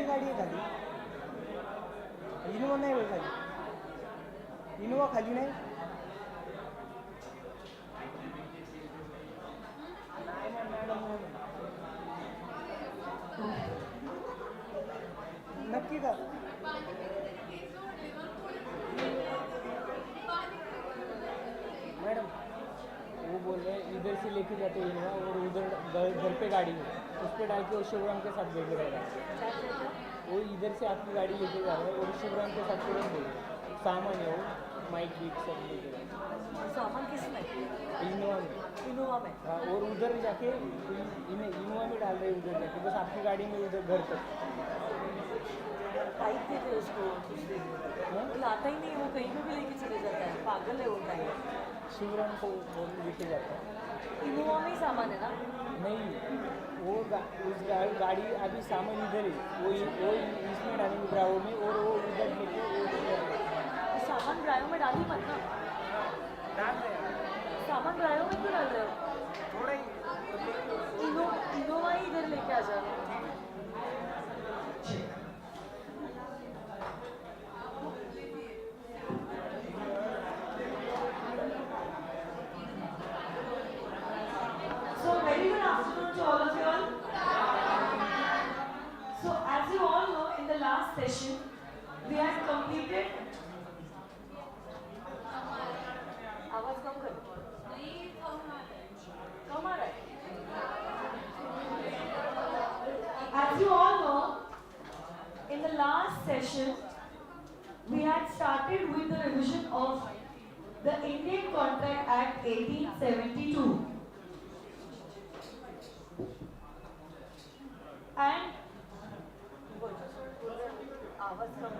गाडी आहे खाली. इनोवा नाही होय खाली. इनोवा खाली नाही. नक्की का? मैडम वो बोल रहे हैं इधर से लेके जाते हैं इनोवा और उधर घर पे गाड़ी है उस पर डाल के और शिवराम के साथ भेज रहेगा. वो इधर से आपकी गाड़ी लेके जा रहा है और शिवराम के साथ तुरंत भेज सामान है वो माइक बीक सब लेके जा. सामान किसमें? इनोवा में. इनोवा में. हाँ और उधर जाके इनोवा में डाल रहे हैं उधर जाके बस आपकी गाड़ी में उधर घर तक. बाइक देते उसको कुछ देर में. वो लाता ही नहीं, वो कहीं पे भी लेके चले जाता है. पागल है वो टाइम. शिवराम को लेके जाता है. इनोवा में ही सामान है ना? नहीं वो उस गाड़ी अभी सामान इधर है वो इसमें डालेंगे ड्राइवर में और वो उधर लेके वो तो सामान ड्राइवर में डाली मत ना. डाल रहे हैं सामान ड्राइवर में क्यों डाल रहे हो? थोड़ा ही. इनोवा ही इधर लेके आ जा. So very good afternoon to all of you all. So as you all know, in the last session, we had completed. आवाज कम करो. कम आ रहा है. As you all know, in the last session, we had started with the revision of the Indian Contract Act 1872. And आवाज कम.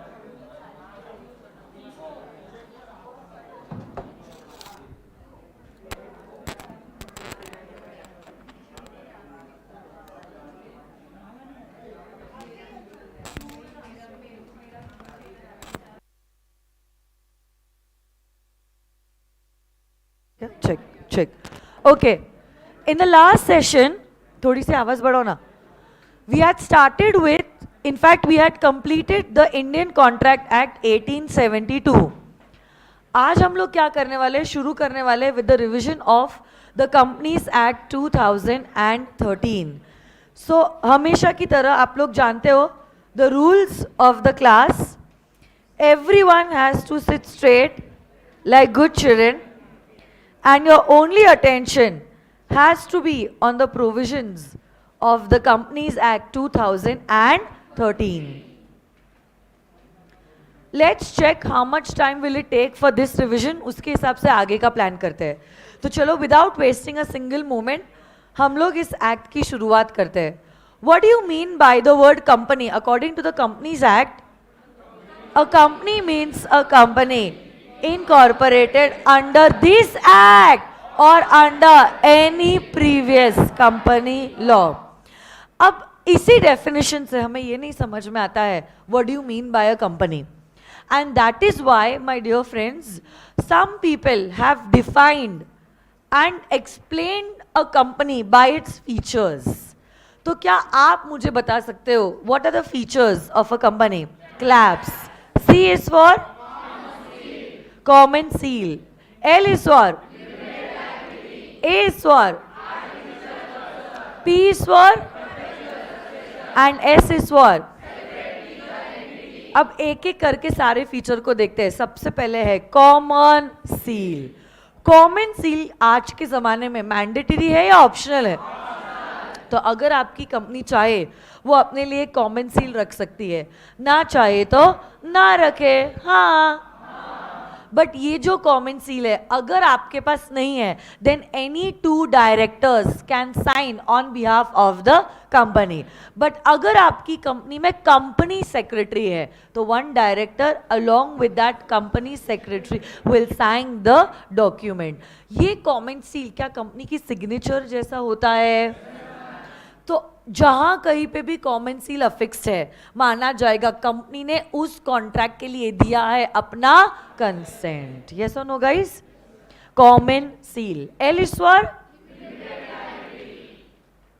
Check. Okay. In the last session, थोड़ी सी आवाज बढ़ाओ ना. We had started with, in fact, we had completed the Indian Contract Act 1872. आज हम लोग क्या करने वाले, शुरू करने वाले with the revision of the Companies Act 2013. So हमेशा की तरह आप लोग जानते हो the rules of the class. Everyone has to sit straight like good children, and your only attention has to be on the provisions of the Companies Act 2013. Let's check how much time will it take for this revision. उसके हिसाब से आगे का plan करते हैं. तो चलो without wasting a single moment, हम लोग इस एक्ट की शुरुआत करते हैं. What do you mean by the word company? According to the Companies Act, a company means a company incorporated under this act or under any previous company law. अब इसी definition से हमें ये नहीं समझ में आता है what do you mean by a company, and that is why, my dear friends, some people have defined and explained a company by its features. तो क्या आप मुझे बता सकते हो what are the features of a company? Claps. C is for common seal. L is for A is for P is for and S is for. अब एक एक करके सारे फीचर को देखते हैं. सबसे पहले है कॉमन सील. कॉमन सील आज के जमाने में मैंडेटरी है या ऑप्शनल है? तो अगर आपकी कंपनी चाहे वो अपने लिए कॉमन सील रख सकती है, ना चाहे तो ना रखे. हाँ, बट ये जो कॉमन सील है अगर आपके पास नहीं है, then any two directors can sign on behalf of the company. But अगर आपकी कंपनी में कंपनी सेक्रेटरी है तो one director along with that company secretary will sign the document. ये कॉमन सील क्या कंपनी की सिग्नेचर जैसा होता है? तो जहां कहीं पे भी कॉमन सील अफिक्स्ड है, माना जाएगा कंपनी ने उस कॉन्ट्रैक्ट के लिए दिया है अपना कंसेंट. यस और no guys? Common seal. L is for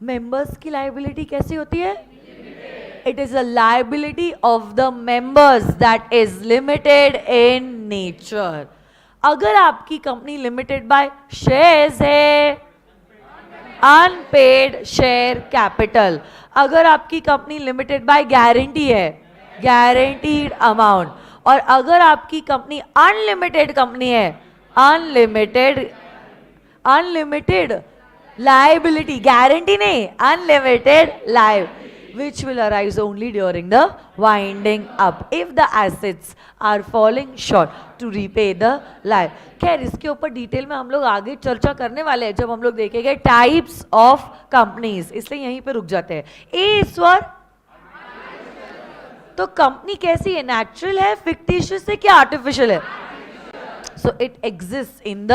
members की लायबिलिटी कैसी होती है? It is a liability of the members that is limited in nature. अगर आपकी कंपनी लिमिटेड बाय शेयर्स है, अनपेड शेयर कैपिटल, अगर आपकी कंपनी लिमिटेड बाय गारंटी है, गारंटीड अमाउंट, और अगर आपकी कंपनी अनलिमिटेड कंपनी है, अनलिमिटेड लाइबिलिटी, गारंटी नहीं, unlimited live, which will arise only during the winding up if the assets are falling short to repay the life. खैर इसके ऊपर detail में हम लोग आगे चर्चा करने वाले हैं जब हम लोग देखेंगे टाइप्स ऑफ कंपनीज, इसलिए यहीं पे रुक जाते हैं. ए ईश्वर, तो कंपनी कैसी है, नेचुरल है, फिक्टिशियस है, क्या आर्टिफिशियल है? So it exist in the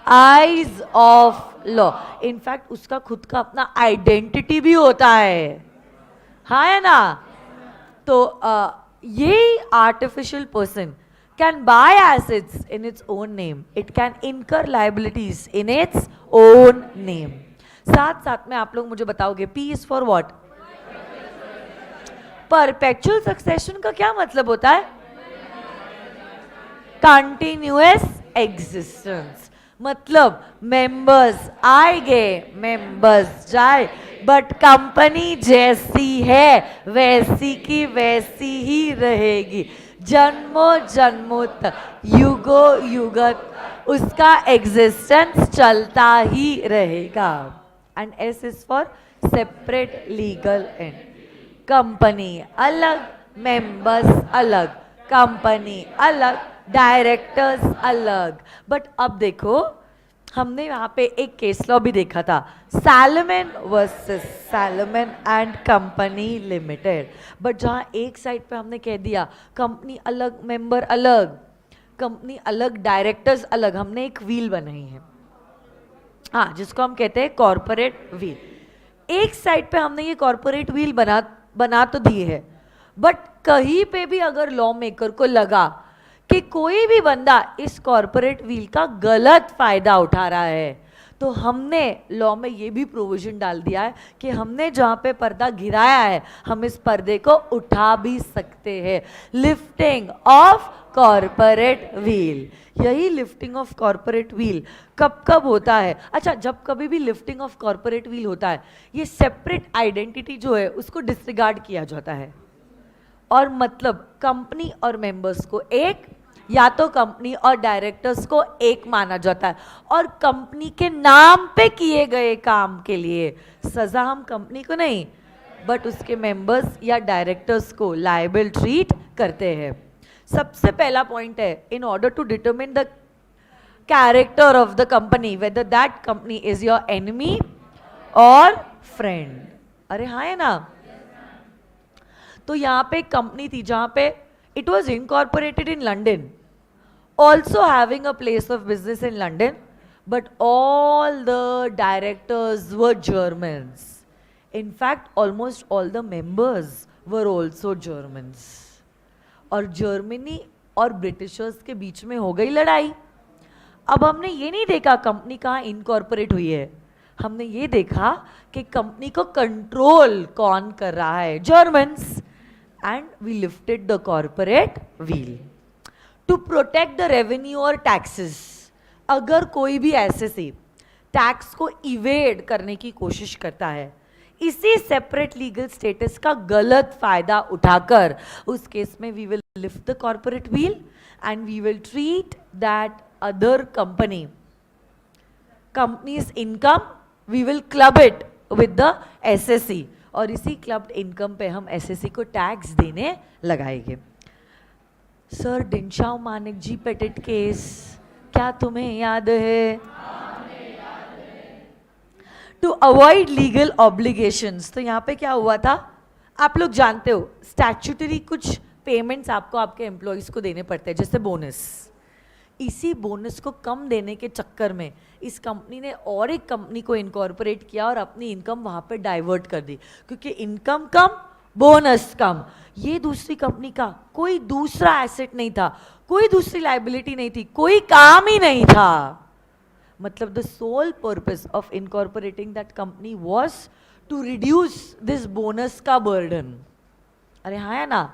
eyes of law. In fact उसका खुद का अपना आइडेंटिटी भी होता है, हाँ है ना? तो ये artificial person can buy assets in its own name, it can incur liabilities in its own name. साथ साथ में आप लोग मुझे बताओगे P is for what? Perpetual succession का क्या मतलब होता है? Continuous existence. मतलब मेंबर्स आएंगे, मेंबर्स जाए, बट कंपनी जैसी है वैसी की वैसी ही रहेगी, जन्मों जन्मों तक, युगो युगत उसका एग्जिस्टेंस चलता ही रहेगा. And S is for separate legal and. Company अलग, मेंबर्स अलग, कंपनी अलग, डायरेक्टर्स अलग. बट अब देखो, हमने यहाँ पे एक केस लॉ भी देखा था, salmon versus salmon and company limited. But जहाँ एक साइड पे हमने कह दिया कंपनी अलग, मेंबर अलग, कंपनी अलग, डायरेक्टर्स अलग, हमने एक व्हील बनाई है, हाँ, जिसको हम कहते हैं कॉर्पोरेट व्हील. एक साइड पे हमने ये कॉर्पोरेट व्हील बना तो दी है, बट कहीं पे भी अगर लॉ मेकर को लगा कि कोई भी बंदा इस कॉर्पोरेट व्हील का गलत फायदा उठा रहा है, तो हमने लॉ में ये भी प्रोविजन डाल दिया है कि हमने जहाँ पे पर्दा गिराया है हम इस पर्दे को उठा भी सकते हैं. Lifting of corporate wheel. यही लिफ्टिंग ऑफ कॉर्पोरेट व्हील कब कब होता है? अच्छा, जब कभी भी लिफ्टिंग ऑफ कॉर्पोरेट व्हील होता है, ये सेपरेट आइडेंटिटी जो है उसको डिसरिगार्ड किया जाता है, और मतलब कंपनी और मेंबर्स को एक, या तो कंपनी और डायरेक्टर्स को एक माना जाता है, और कंपनी के नाम पे किए गए काम के लिए सजा हम कंपनी को नहीं बट उसके मेंबर्स या डायरेक्टर्स को लायबल ट्रीट करते हैं. सबसे पहला पॉइंट है, in order to determine the character of the company whether that company is your enemy और फ्रेंड. अरे हाँ है ना? तो यहाँ पे कंपनी थी जहाँ पे it was incorporated in London, also having a place of business in London, but all the directors were Germans. In fact, almost all the members were also Germans. और जर्मनी और ब्रिटिशर्स के बीच में हो गई लड़ाई. अब हमने ये नहीं देखा कंपनी कहाँ इनकॉर्पोरेट हुई है, हमने ये देखा कि कंपनी को कंट्रोल कौन कर रहा है, Germans. And we lifted the corporate veil to protect the revenue और टैक्सेस. अगर कोई भी एसएससी टैक्स को इवेड करने की कोशिश करता है, इसी सेपरेट लीगल स्टेटस का गलत फायदा उठाकर, उस केस में we will lift the corporate veil and we will treat that other companies income, we will club it with the SSC, और इसी क्लब्ड इनकम पे हम एसएससी को टैक्स देने लगाएंगे. Sir, Dinshaw Maneckji Petit case क्या तुम्हें याद है? To avoid legal obligations. तो यहाँ पे क्या हुआ था, आप लोग जानते हो स्टैट्यूटरी कुछ पेमेंट्स आपको आपके एम्प्लॉयज को देने पड़ते हैं, जैसे बोनस. इसी बोनस को कम देने के चक्कर में इस कंपनी ने और एक कंपनी को इनकॉर्पोरेट किया और अपनी इनकम वहाँ पे डाइवर्ट कर दी, क्योंकि इनकम कम, बोनस कम. ये दूसरी कंपनी का कोई दूसरा एसेट नहीं था, कोई दूसरी लाइबिलिटी नहीं थी, कोई काम ही नहीं था. मतलब the sole purpose of incorporating that company was to reduce this bonus का बर्डन. अरे हाँ है ना,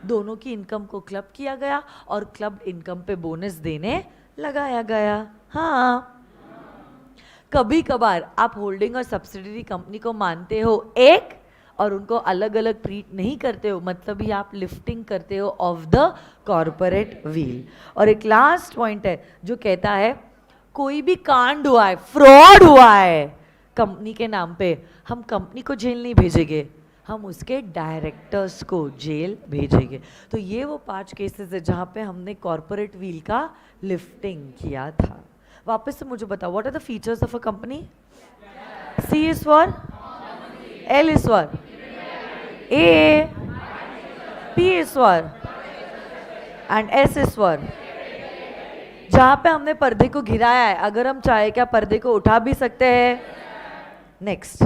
दोनों की इनकम को क्लब किया गया और क्लब इनकम पे बोनस देने लगाया गया। हाँ, कभी कभार आप होल्डिंग और सब्सिडरी कंपनी को मानते हो एक और उनको अलग अलग ट्रीट नहीं करते हो, मतलब ही आप लिफ्टिंग करते हो ऑफ द कॉर्पोरेट व्हील। और एक लास्ट पॉइंट है जो कहता है कोई भी कांड हुआ है, फ्रॉड हुआ है कंपनी के नाम पे, हम कंपनी को जेल नहीं भेजेंगे, हम उसके डायरेक्टर्स को जेल भेजेंगे। तो ये वो 5 केसेस है जहाँ पे हमने कॉर्पोरेट व्हील का लिफ्टिंग किया था। वापस से मुझे बताओ, what are the features of a company? C is for, L is for, A, P is for and S is for. जहां पे हमने पर्दे को घिराया है, अगर हम चाहे क्या पर्दे को उठा भी सकते हैं। Next,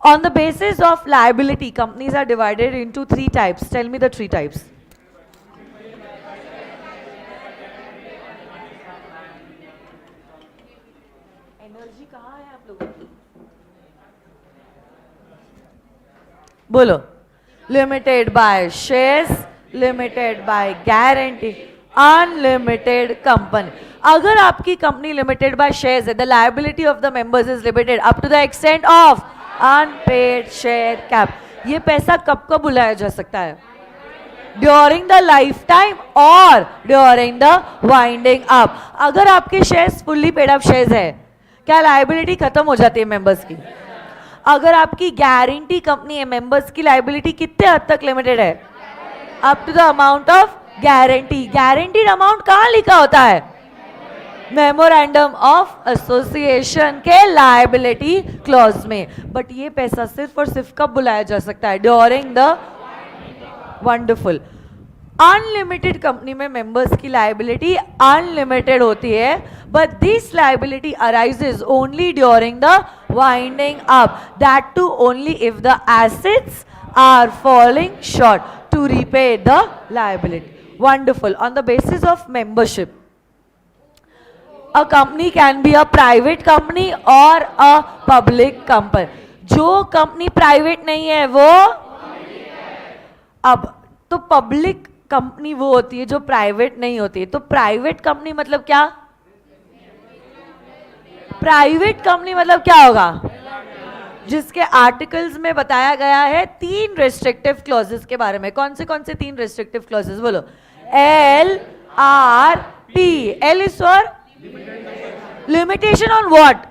on the basis of liability companies are divided into 3 types. Tell me the 3 types. Energy कहाँ है आप लोगों की? बोलो। Limited by shares, limited by guarantee, unlimited company. अगर आपकी कंपनी लिमिटेड बाय शेयर्स है, the liability of the members is limited up to the extent of unpaid share cap. ये पैसा कब कब बुलाया जा सकता है? ड्यूरिंग द लाइफ टाइम और ड्यूरिंग द वाइंडिंग अप। अगर आपके shares fully paid up shares है, क्या लायबिलिटी खत्म हो जाती है मेंबर्स की? अगर आपकी गारंटी कंपनी है, मेंबर्स की लायबिलिटी कितने हद तक लिमिटेड है? Up to the amount of guarantee. Guaranteed amount कहाँ लिखा होता है? मेमोरेंडम ऑफ एसोसिएशन के लायबिलिटी क्लॉज में। बट ये पैसा सिर्फ और सिर्फ कब बुलाया जा सकता है? During the wonderful. Unlimited company में मेंबर्स की लायबिलिटी अनलिमिटेड होती है, but this liability arises only during the winding up, that too only if the assets are falling short to repay the liability. Wonderful. On the basis of membership, a company can be a private company or a public company. जो company private नहीं है वो अब तो public company वो होती है जो प्राइवेट नहीं होती है। तो प्राइवेट कंपनी मतलब क्या? प्राइवेट कंपनी मतलब क्या होगा? जिसके आर्टिकल्स में बताया गया है 3 रेस्ट्रिक्टिव क्लॉजेस के बारे में। कौन से 3 रेस्ट्रिक्टिव क्लॉजेस बोलो? L, R, T. L is for limitation on what?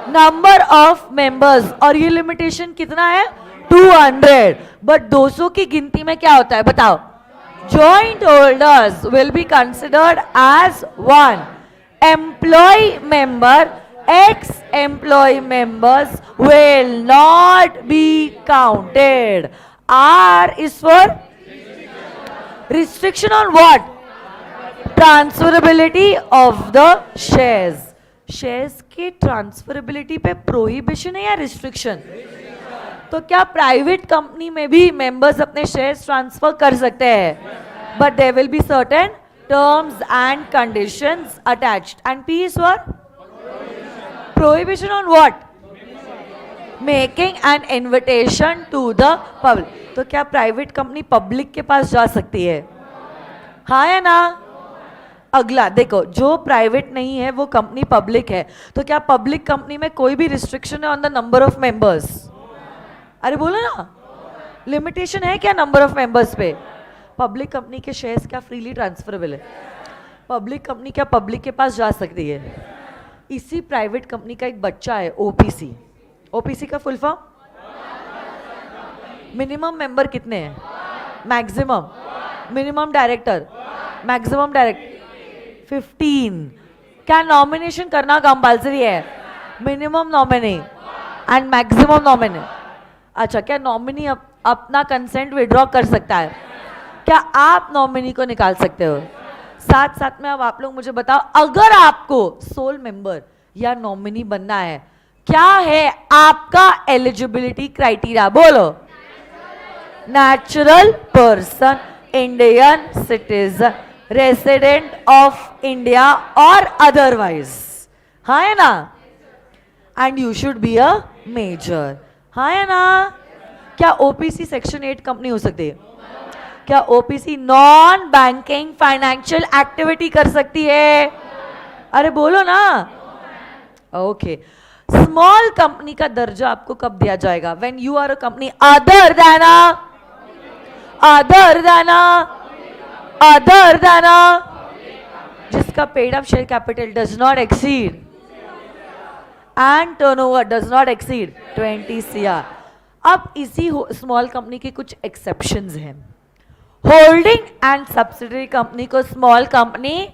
Number of members. और ये लिमिटेशन कितना है? 200। बट 200 की गिनती में क्या होता है बताओ? Joint holders will be considered as 1 employee member, ex-employee members will not be counted. R is for restriction on what? Transferability of the shares. Shares के ट्रांसफरेबिलिटी पे प्रोहिबिशन है या रिस्ट्रिक्शन? तो क्या प्राइवेट कंपनी में भी मेंबर्स अपने shares transfer कर सकते हैं? But there will be certain terms and conditions attached. And P is for prohibition on what? Making an invitation to the public. तो क्या प्राइवेट कंपनी पब्लिक के पास जा सकती है? हाँ या ना? अगला देखो, जो प्राइवेट नहीं है वो कंपनी पब्लिक है, तो क्या पब्लिक कंपनी में कोई भी रिस्ट्रिक्शन है on the number of members? अरे बोलो ना, लिमिटेशन है क्या नंबर ऑफ मेंबर्स पे? पब्लिक कंपनी के शेयर्स क्या फ्रीली ट्रांसफरेबल है? पब्लिक कंपनी क्या पब्लिक के पास जा सकती है? इसी प्राइवेट कंपनी का एक बच्चा है ओपीसी। ओपीसी का फुल फॉर्म? मिनिमम मेंबर कितने हैं? Maximum. Minimum director? Maximum director 15। क्या नॉमिनेशन करना कंपल्सरी है? Minimum nominee and maximum nominee. अच्छा, क्या नॉमिनी अपना कंसेंट विड्रॉ कर सकता है? क्या आप नॉमिनी को निकाल सकते हो? साथ साथ में अब आप लोग मुझे बताओ, अगर आपको सोल मेंबर या नॉमिनी बनना है, क्या है आपका एलिजिबिलिटी क्राइटेरिया? बोलो। Natural person, Indian citizen, resident of India और अदरवाइज। हाँ है ना? And you should be a major. हाँ है ना? क्या ओपीसी सेक्शन 8 कंपनी हो सकती है? क्या OPC non banking financial activity कर सकती है? अरे बोलो ना। ओके, स्मॉल कंपनी का दर्जा आपको कब दिया जाएगा? When you are a company other than जिसका paid up share capital does not exceed and turnover does not exceed 20 CR। अब इसी स्मॉल कंपनी के कुछ एक्सेप्शंस हैं। होल्डिंग एंड सब्सिडरी कंपनी को स्मॉल कंपनी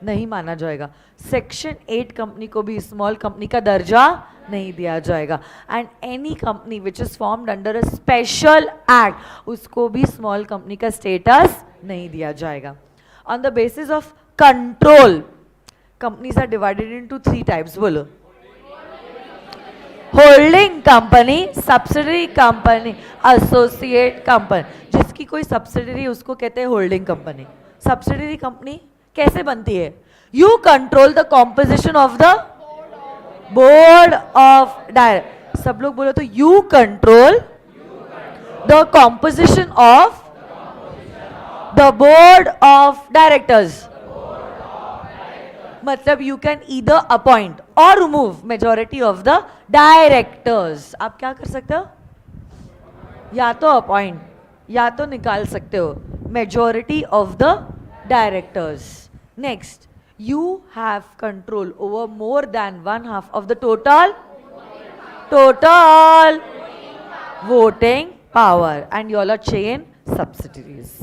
नहीं माना जाएगा। सेक्शन 8 कंपनी को भी स्मॉल कंपनी का दर्जा नहीं दिया जाएगा। And any company which is formed under a special act, उसको भी स्मॉल कंपनी का स्टेटस नहीं दिया जाएगा। On the basis of control, companies are divided into 3 types. बोलो, holding company, subsidiary company, associate company. जिसकी कोई सब्सिडरी उसको कहते हैं होल्डिंग कंपनी। सब्सिडरी कंपनी कैसे बनती है? You control the composition of the board of director. सब लोग बोलो तो, you control the composition of the board of directors. मतलब यू कैन ईदर अपॉइंट और remove majority of the directors. आप क्या कर सकते हो? या तो अपॉइंट या तो निकाल सकते हो majority of the directors. Next, you have control over more than 1/2 of the total voting power and you all are chain subsidiaries.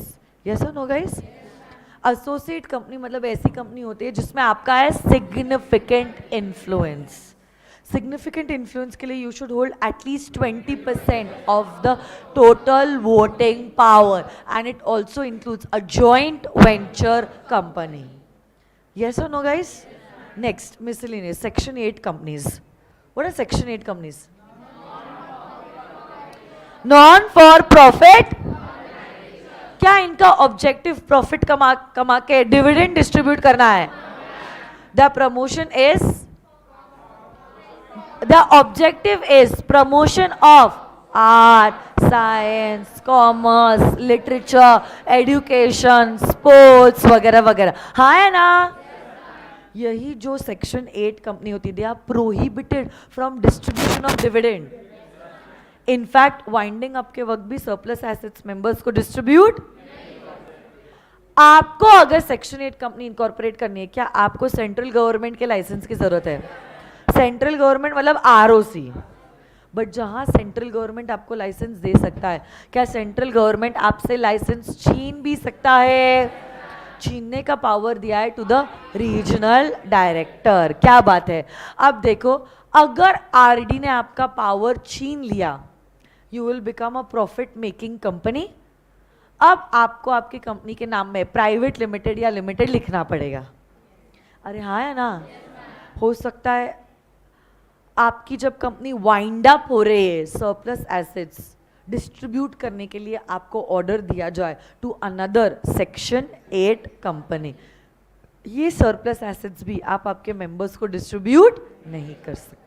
Yes or no guys? Associate company मतलब ऐसी कंपनी होती है जिसमें आपका है सिग्निफिकेंट इन्फ्लुएंस। सिग्निफिकेंट इन्फ्लुएंस के लिए you should hold at least 20% of the total voting power and it also includes a joint venture company. Yes or no guys? Next, miscellaneous, section 8 companies. What are section 8 companies? Non for profit। क्या इनका objective profit कमा के dividend distribute करना है? The promotion is, the objective is promotion of art, science, commerce, literature, education, sports वगैरह वगैरह। हाँ है ना? यही जो सेक्शन 8 कंपनी होती है, they are prohibited from distribution of dividend. In fact winding up के वक्त भी सरप्लस एसेट्स मेंबर्स को डिस्ट्रीब्यूट। आपको अगर सेक्शन 8 कंपनी इनकॉर्पोरेट करनी है, क्या आपको सेंट्रल गवर्नमेंट के लाइसेंस की जरूरत है? सेंट्रल गवर्नमेंट मतलब आरओसी। बट जहां सेंट्रल गवर्नमेंट आपको लाइसेंस दे सकता है, क्या सेंट्रल गवर्नमेंट आपसे लाइसेंस छीन भी सकता है? छीनने का पावर दिया है टू द रीजनल डायरेक्टर। क्या बात है। अब देखो, अगर आरडी ने आपका पावर छीन लिया, you will become a profit making company. अब आपको आपकी कंपनी के नाम में प्राइवेट लिमिटेड या लिमिटेड लिखना पड़ेगा। अरे हाँ है ना? हो सकता है आपकी जब कंपनी वाइंड अप हो रही है, सरप्लस एसेट्स डिस्ट्रीब्यूट करने के लिए आपको ऑर्डर दिया जाए टू अनदर सेक्शन 8 कंपनी। ये सरप्लस एसेट्स भी आप आपके मेंबर्स को डिस्ट्रीब्यूट नहीं कर सकते।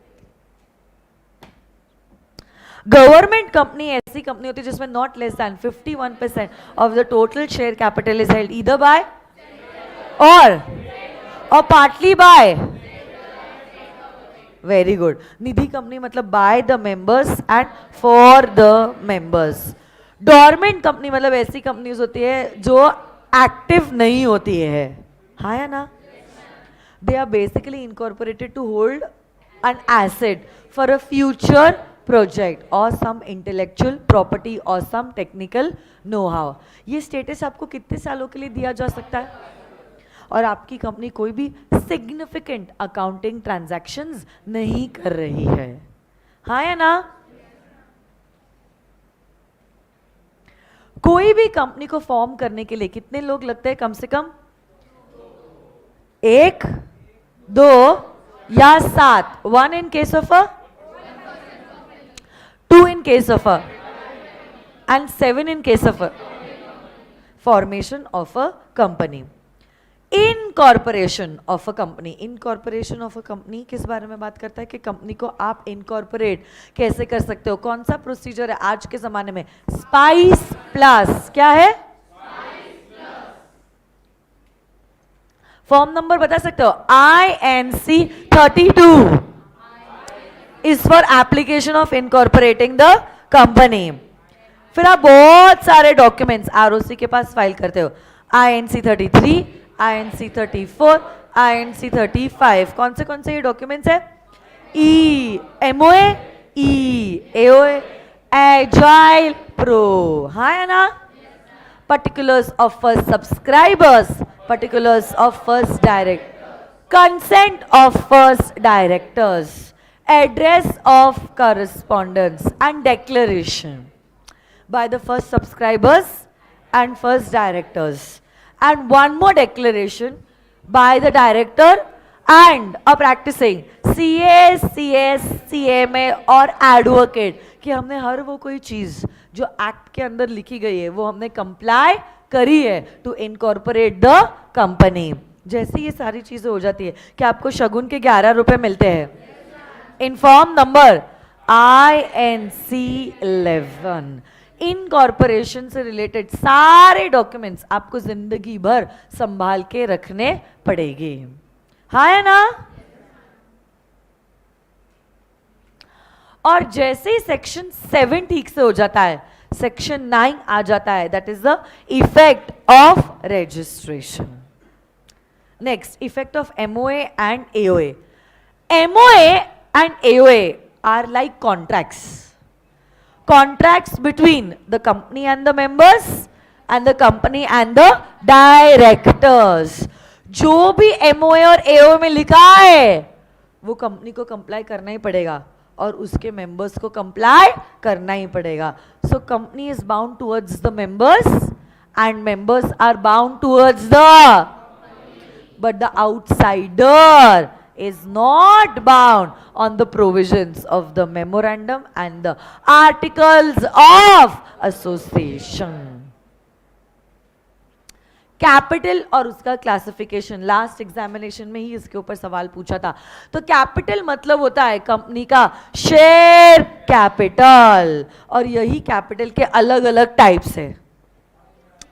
गवर्नमेंट कंपनी ऐसी कंपनी होती है जिसमें not less than 51% of the total share capital is held either by और partly by. Very good. Nidhi company मतलब by the members and for the members. Dormant company मतलब ऐसी कंपनीज होती है जो एक्टिव नहीं होती है। हाँ या ना? They are basically incorporated to hold an asset for a future project और सम इंटेलेक्चुअल प्रॉपर्टी और सम टेक्निकल नो हाउ। ये स्टेटस आपको कितने सालों के लिए दिया जा सकता है? और आपकी कंपनी कोई भी सिग्निफिकेंट अकाउंटिंग ट्रांजैक्शंस नहीं कर रही है। हाँ या ना? कोई भी कंपनी को फॉर्म करने के लिए कितने लोग लगते हैं? कम से कम 1, 2 या 7। 1 in case of a, 2 in case of a, and 7 in case of a formation of a company. Incorporation of a company, incorporation of a company किस बारे में बात करता है कि कंपनी को आप इनकॉर्पोरेट कैसे कर सकते हो, कौन सा प्रोसीजर है आज के जमाने में, स्पाइस प्लस, क्या है फॉर्म नंबर बता सकते हो, INC 32 is for application of incorporating the company. फिर आप बहुत सारे डॉक्यूमेंट्स ROC के पास फाइल करते हो, INC 33, INC 34, INC 35, कौन से ये डॉक्यूमेंट्स है, MOA, AOA, एजाइल प्रो, हाँ है ना, particulars of first subscribers, particulars of first consent of first directors, address of correspondence and declaration by the first subscribers and first directors, and one more declaration by the director and a practicing CS, CMA और advocate कि हमने हर वो कोई चीज जो act के अंदर लिखी गई है वो हमने कंप्लाई करी है टू इनकॉर्पोरेट द कंपनी। जैसे ये सारी चीजें हो जाती है कि आपको शगुन के 11 रुपए मिलते हैं, इनफॉर्म नंबर INC 11, इनकॉर्पोरेशन से रिलेटेड सारे डॉक्यूमेंट्स आपको जिंदगी भर संभाल के रखने पड़ेंगे, हाँ है ना। और जैसे ही सेक्शन 7 ठीक से हो जाता है, सेक्शन 9 आ जाता है, that is the effect of registration. Next, effect of MOA and AOA। MOA and AOA are like contracts between the company and the members and the company and the directors। जो भी MOA और AOA में लिखा है वो company को comply करना ही पड़ेगा और उसके मेंबर्स को कंप्लाई करना ही पड़ेगा। So company is bound towards the members and members are bound towards the, but the outsider is not bound on the provisions of the memorandum and the articles of association। Capital और उसका classification, last examination में ही इसके ऊपर सवाल पूछा था। तो capital मतलब होता है कंपनी का शेयर कैपिटल, और यही कैपिटल के अलग अलग टाइप्स है,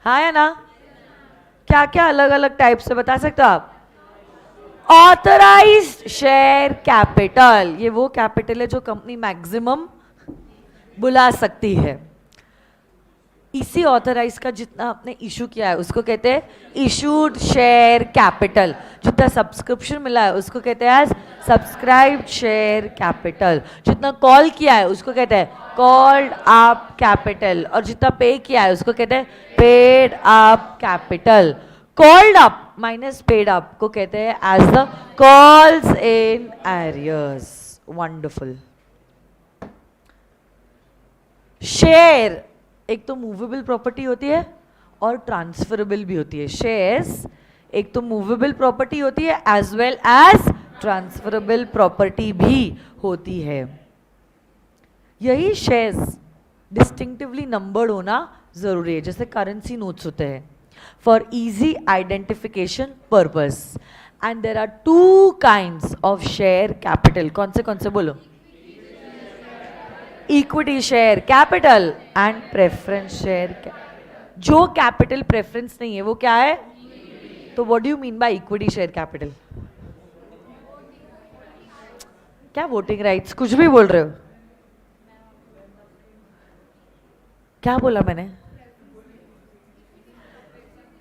हाँ है ना। क्या क्या अलग अलग टाइप्स है बता सकते हो आप। ऑथराइज्ड शेयर कैपिटल, ये वो कैपिटल है जो कंपनी मैक्सिमम बुला सकती है। इसी ऑथराइज का जितना आपने इशू किया है उसको कहते हैं इशूड शेयर कैपिटल, जितना सब्सक्रिप्शन मिला है उसको कहते हैं सब्सक्राइब्ड शेयर कैपिटल, जितना कॉल किया है उसको कहते हैं कॉल्ड अप कैपिटल, और जितना पे किया है उसको कहते हैं paid up capital. Called up minus paid up को कहते हैं as the calls in arrears. Wonderful. Share एक तो मूवेबल प्रॉपर्टी होती है और ट्रांसफरेबल भी होती है। शेयर्स एक तो मूवेबल प्रॉपर्टी होती है as well as transferable property भी होती है। यही शेयर्स डिस्टिंक्टिवली नंबर्ड होना जरूरी है, जैसे करेंसी नोट्स होते हैं, for easy identification purpose. And there are 2 kinds of share capital. कौन से बोलो। Equity share capital and preference share. जो कैपिटल प्रेफरेंस नहीं है वो क्या है। तो what do you mean by equity share capital. क्या वोटिंग राइट्स, कुछ भी बोल रहे हो। क्या बोला मैंने।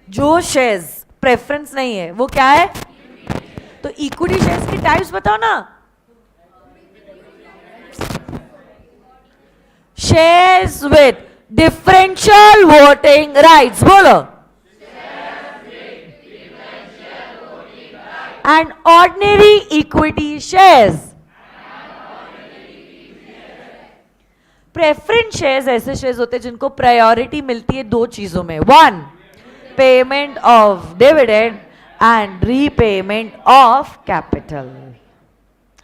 जो शेयर्स प्रेफरेंस नहीं है वो क्या है। तो इक्विटी शेयर्स की टाइप्स बताओ ना। Shares with differential voting rights बोलो। And ordinary equity shares. Preference shares ऐसे शेयर्स होते हैं जिनको प्रायोरिटी मिलती है 2 चीजों में, 1 payment of dividend and repayment of capital,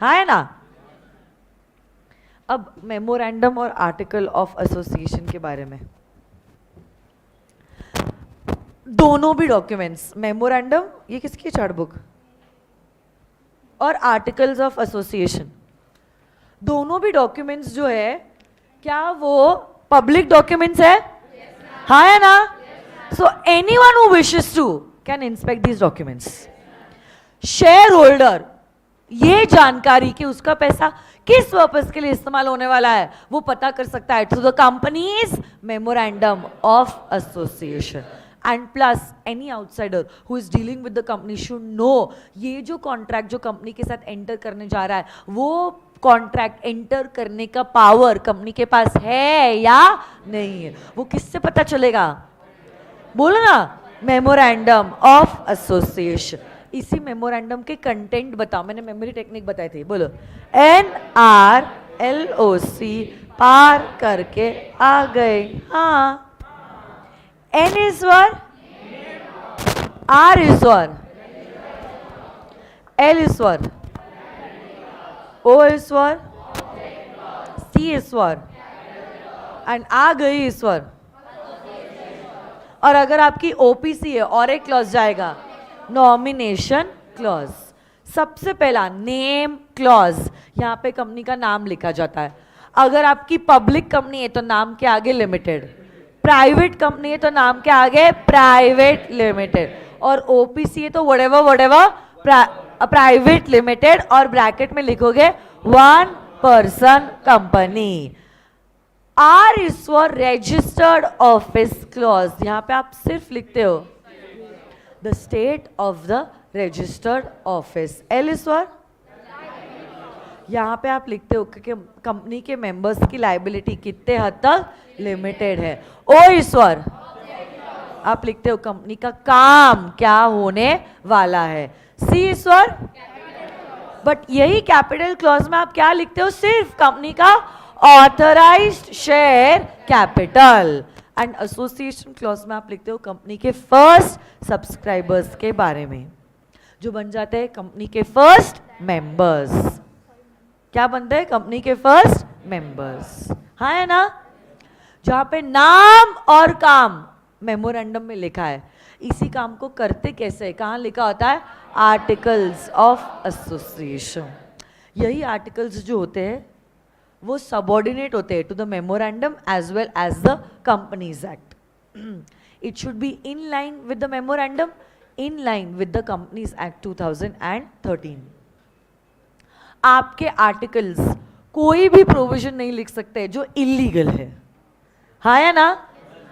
हाँ है ना। अब मेमोरेंडम और आर्टिकल ऑफ एसोसिएशन के बारे में। दोनों भी डॉक्यूमेंट्स, मेमोरेंडम, ये किसकी चार्ट बुक, और आर्टिकल्स ऑफ एसोसिएशन, दोनों भी डॉक्यूमेंट्स जो है क्या वो पब्लिक डॉक्यूमेंट्स है? हाँ है ना? So anyone who wishes to can inspect these documents. Share holder ये जानकारी कि उसका पैसा किस पर्पस के लिए इस्तेमाल होने वाला है वो पता कर सकता है through the companies memorandum of association. And plus any outsider who is dealing with the company should know ये जो कॉन्ट्रैक्ट जो कंपनी के साथ एंटर करने जा रहा है वो कॉन्ट्रैक्ट एंटर करने का पावर कंपनी के पास है या नहीं है. वो किससे पता चलेगा? बोलो ना, मेमोरेंडम ऑफ एसोसिएशन. इसी मेमोरेंडम के कंटेंट बताओ, मैंने मेमोरी टेक्निक बताई थी, बोलो. NRLOC पार करके आ गए. हाँ, N is for R is for L is for O is for C is for and आ गई is for. और अगर आपकी OPC है और एक क्लॉज जाएगा नॉमिनेशन क्लॉज. सबसे पहला नेम क्लॉज, यहाँ पे कंपनी का नाम लिखा जाता है. अगर आपकी पब्लिक कंपनी है तो नाम के आगे लिमिटेड, प्राइवेट कंपनी है तो नाम के आगे प्राइवेट लिमिटेड, और ओपीसी है तो वडेवर प्राइवेट लिमिटेड और ब्रैकेट में लिखोगे 1 person company. R is for registered office clause. यहां पे आप सिर्फ लिखते हो the state of the registered office. L is for, यहां पे आप लिखते हो कि कंपनी के मेंबर्स की लाइबिलिटी कितने हद तक लिमिटेड है. ओ इज फॉर, आप लिखते हो कंपनी का काम क्या होने वाला है. सी इज फॉर, बट यही कैपिटल क्लॉज में आप क्या लिखते हो? सिर्फ कंपनी का authorised share capital. And association clause में आप लिखते हो कंपनी के फर्स्ट सब्सक्राइबर्स के बारे में, जो बन जाते हैं कंपनी के फर्स्ट मेंबर्स. क्या बनते हैं? कंपनी के फर्स्ट मेंबर्स. हाँ है ना? जहां पे नाम और काम मेमोरेंडम में लिखा है, इसी काम को करते कैसे है? कहाँ लिखा होता है? Articles of association. यही आर्टिकल्स जो होते हैं वो सबऑर्डिनेट होते हैं to the memorandum as well as the companies act. It should be in line with the memorandum, in line with the companies act 2013. आपके आर्टिकल्स कोई भी प्रोविजन नहीं लिख सकते जो इलीगल है. हाँ या ना?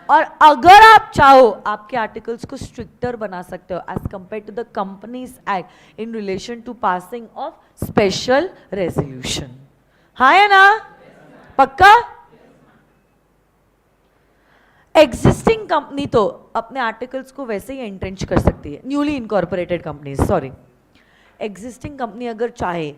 और अगर आप चाहो आपके आर्टिकल्स को स्ट्रिक्टर बना सकते हो as compare to the companies act in relation to passing of special resolution. हाँ या ना? पक्का? एग्जिस्टिंग कंपनी तो अपने आर्टिकल्स को वैसे ही एंट्रेंच कर सकती है. Newly incorporated companies, sorry, existing company अगर चाहे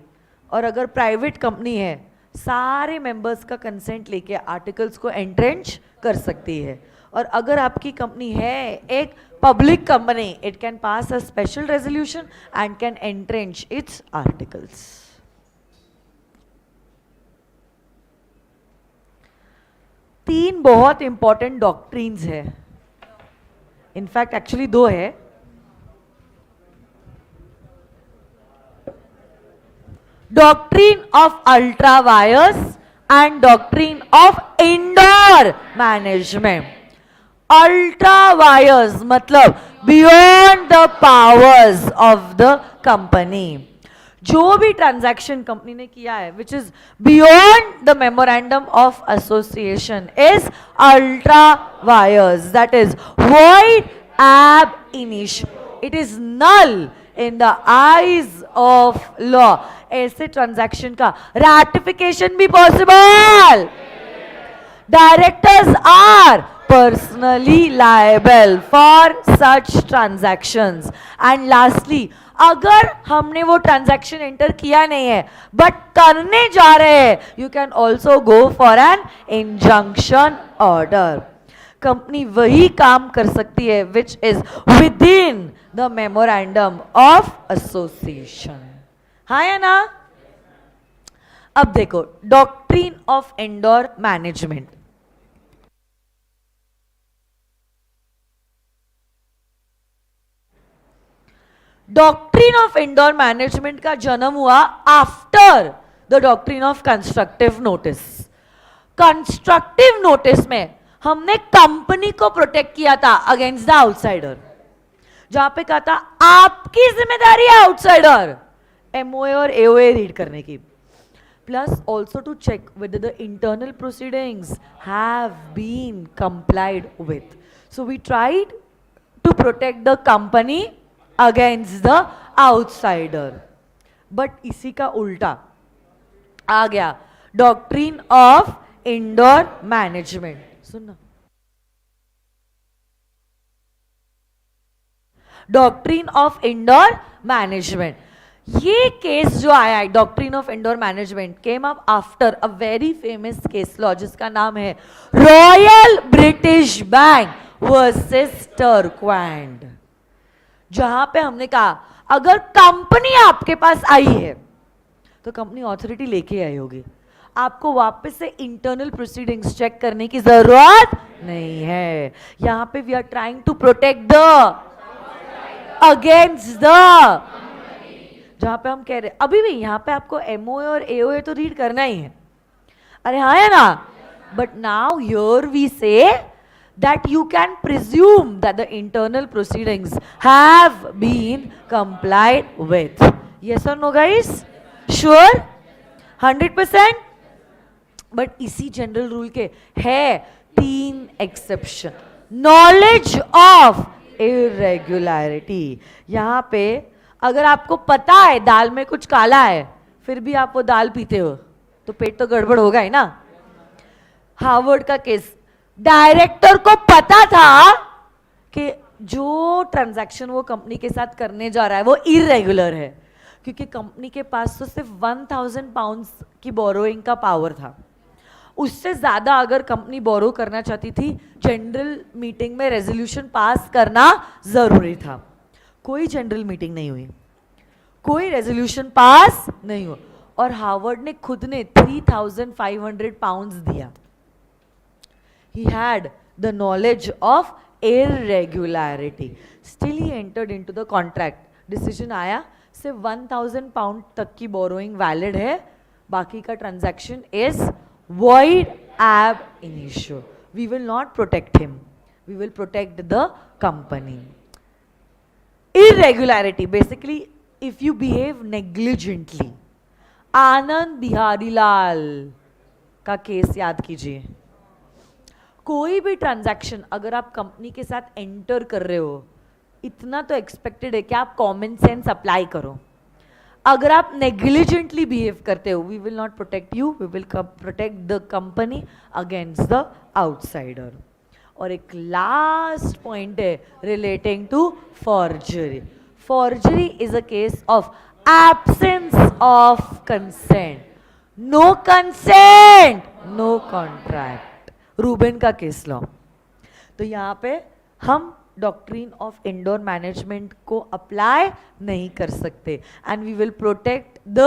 और अगर प्राइवेट कंपनी है, सारे मेंबर्स का कंसेंट लेके आर्टिकल्स को एंट्रेंच कर सकती है. और अगर आपकी कंपनी है एक public company, it can pass a special resolution and can entrench its articles. तीन बहुत इंपॉर्टेंट डॉक्ट्रिन्स है, इनफैक्ट एक्चुअली 2 है. Doctrine of ultra vires and doctrine of indoor management. Ultra vires मतलब beyond the powers of the company. जो भी transaction company ने किया है which is beyond the memorandum of association is ultra vires. That is void ab initio. It is null in the eyes of law. ऐसे transaction का ratification भी possible. Directors are personally liable for such transactions. And lastly, अगर हमने वो transaction enter किया नहीं है but करने जा रहे हैं, you can also go for an injunction order. Company वही काम कर सकती है which is within the memorandum of association. हाँ या ना? अब देखो doctrine of indoor management. Doctrine of indoor management का जन्म हुआ after the doctrine of constructive notice. Constructive notice में हमने कंपनी को प्रोटेक्ट किया था अगेंस्ट द आउटसाइडर, जहां पे कहा था आपकी जिम्मेदारी है आउटसाइडर एमओए और एओए रीड करने की, plus also to check whether the internal proceedings have been complied with. So we tried to protect the company against the outsider. But इसी का उल्टा आ गया डॉक्ट्रिन ऑफ इंडोर मैनेजमेंट। सुनना, doctrine of indoor management, ये case जो आया है doctrine of indoor management came up after a very famous case law जिसका नाम है रॉयल ब्रिटिश बैंक वर्सेस टर्क्वैंड, जहां पे हमने कहा अगर कंपनी आपके पास आई है तो कंपनी ऑथोरिटी लेके आई होगी, आपको वापस से इंटरनल प्रोसीडिंग्स चेक करने की जरूरत नहीं है। यहां पे we are trying to protect the against the, जहां पे हम कह रहे अभी भी यहां पे आपको एमओए और एओए तो रीड करना ही है, अरे हाँ है ना, बट नाउ हियर वी से that you can presume that the internal proceedings have been complied with. Yes or no guys? Sure? 100%? But इसी जनरल रूल के है 3 एक्सेप्शन। नॉलेज ऑफ इरेगुलरिटी, यहां पे अगर आपको पता है दाल में कुछ काला है फिर भी आप वो दाल पीते हो तो पेट तो गड़बड़ होगा ही ना। हार्वर्ड का केस, डायरेक्टर को पता था कि जो ट्रांजैक्शन वो कंपनी के साथ करने जा रहा है वो इरेगुलर है, क्योंकि कंपनी के पास तो सिर्फ 1000 पाउंड्स की बोरोइंग का पावर था, उससे ज्यादा अगर कंपनी बोरो करना चाहती थी जनरल मीटिंग में रेजोल्यूशन पास करना जरूरी था। कोई जनरल मीटिंग नहीं हुई, कोई रेजोल्यूशन पास नहीं हुआ, और हार्वर्ड ने खुद ने 3500 पाउंड्स दिया। He had the knowledge of irregularity. Still he entered into the contract. Decision आया सिर्फ 1000 पाउंड तक की बोरोइंग वैलिड है, बाकी का transaction is void ab initio. We will not protect him. We will protect the company. Irregularity, basically if you behave negligently. आनंद बिहारी लाल का case याद कीजिए। कोई भी ट्रांजैक्शन अगर आप कंपनी के साथ एंटर कर रहे हो, इतना तो एक्सपेक्टेड है कि आप कॉमन सेंस अप्लाई करो। अगर आप नेग्लिजेंटली बिहेव करते हो, we will not protect you, we will protect the company against the outsider. और एक लास्ट पॉइंट है relating to forgery. Forgery is a case of absence of consent, no consent no contract, Ruben का case law. तो यहां पे हम doctrine of indoor management को apply नहीं कर सकते, and we will protect the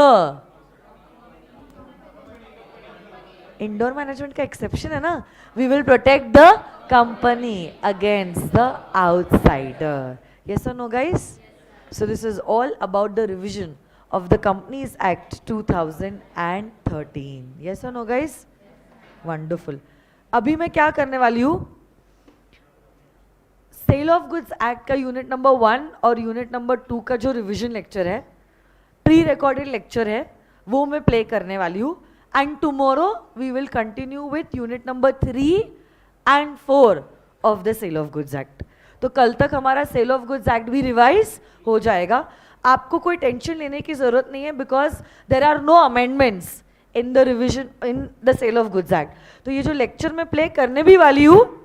indoor management का एक्सेप्शन है ना, we will protect the company against the outsider. Yes और no guys? So this is all about the revision of the companies act 2013। Yes और no guys? Wonderful. अभी मैं क्या करने वाली हूं, सेल ऑफ गुड्स एक्ट का यूनिट नंबर 1 और यूनिट नंबर 2 का जो रिवीजन लेक्चर है, प्री रिकॉर्डेड लेक्चर है, वो मैं प्ले करने वाली हूँ, and tomorrow we will continue with unit number 3 and 4 of the sale of goods act. तो कल तक हमारा सेल ऑफ गुड्स एक्ट भी रिवाइज हो जाएगा। आपको कोई टेंशन लेने की जरूरत नहीं है, because there are no amendments in the revision in the sale of goods act. तो ये जो लेक्चर मैं प्ले करने भी वाली हूँ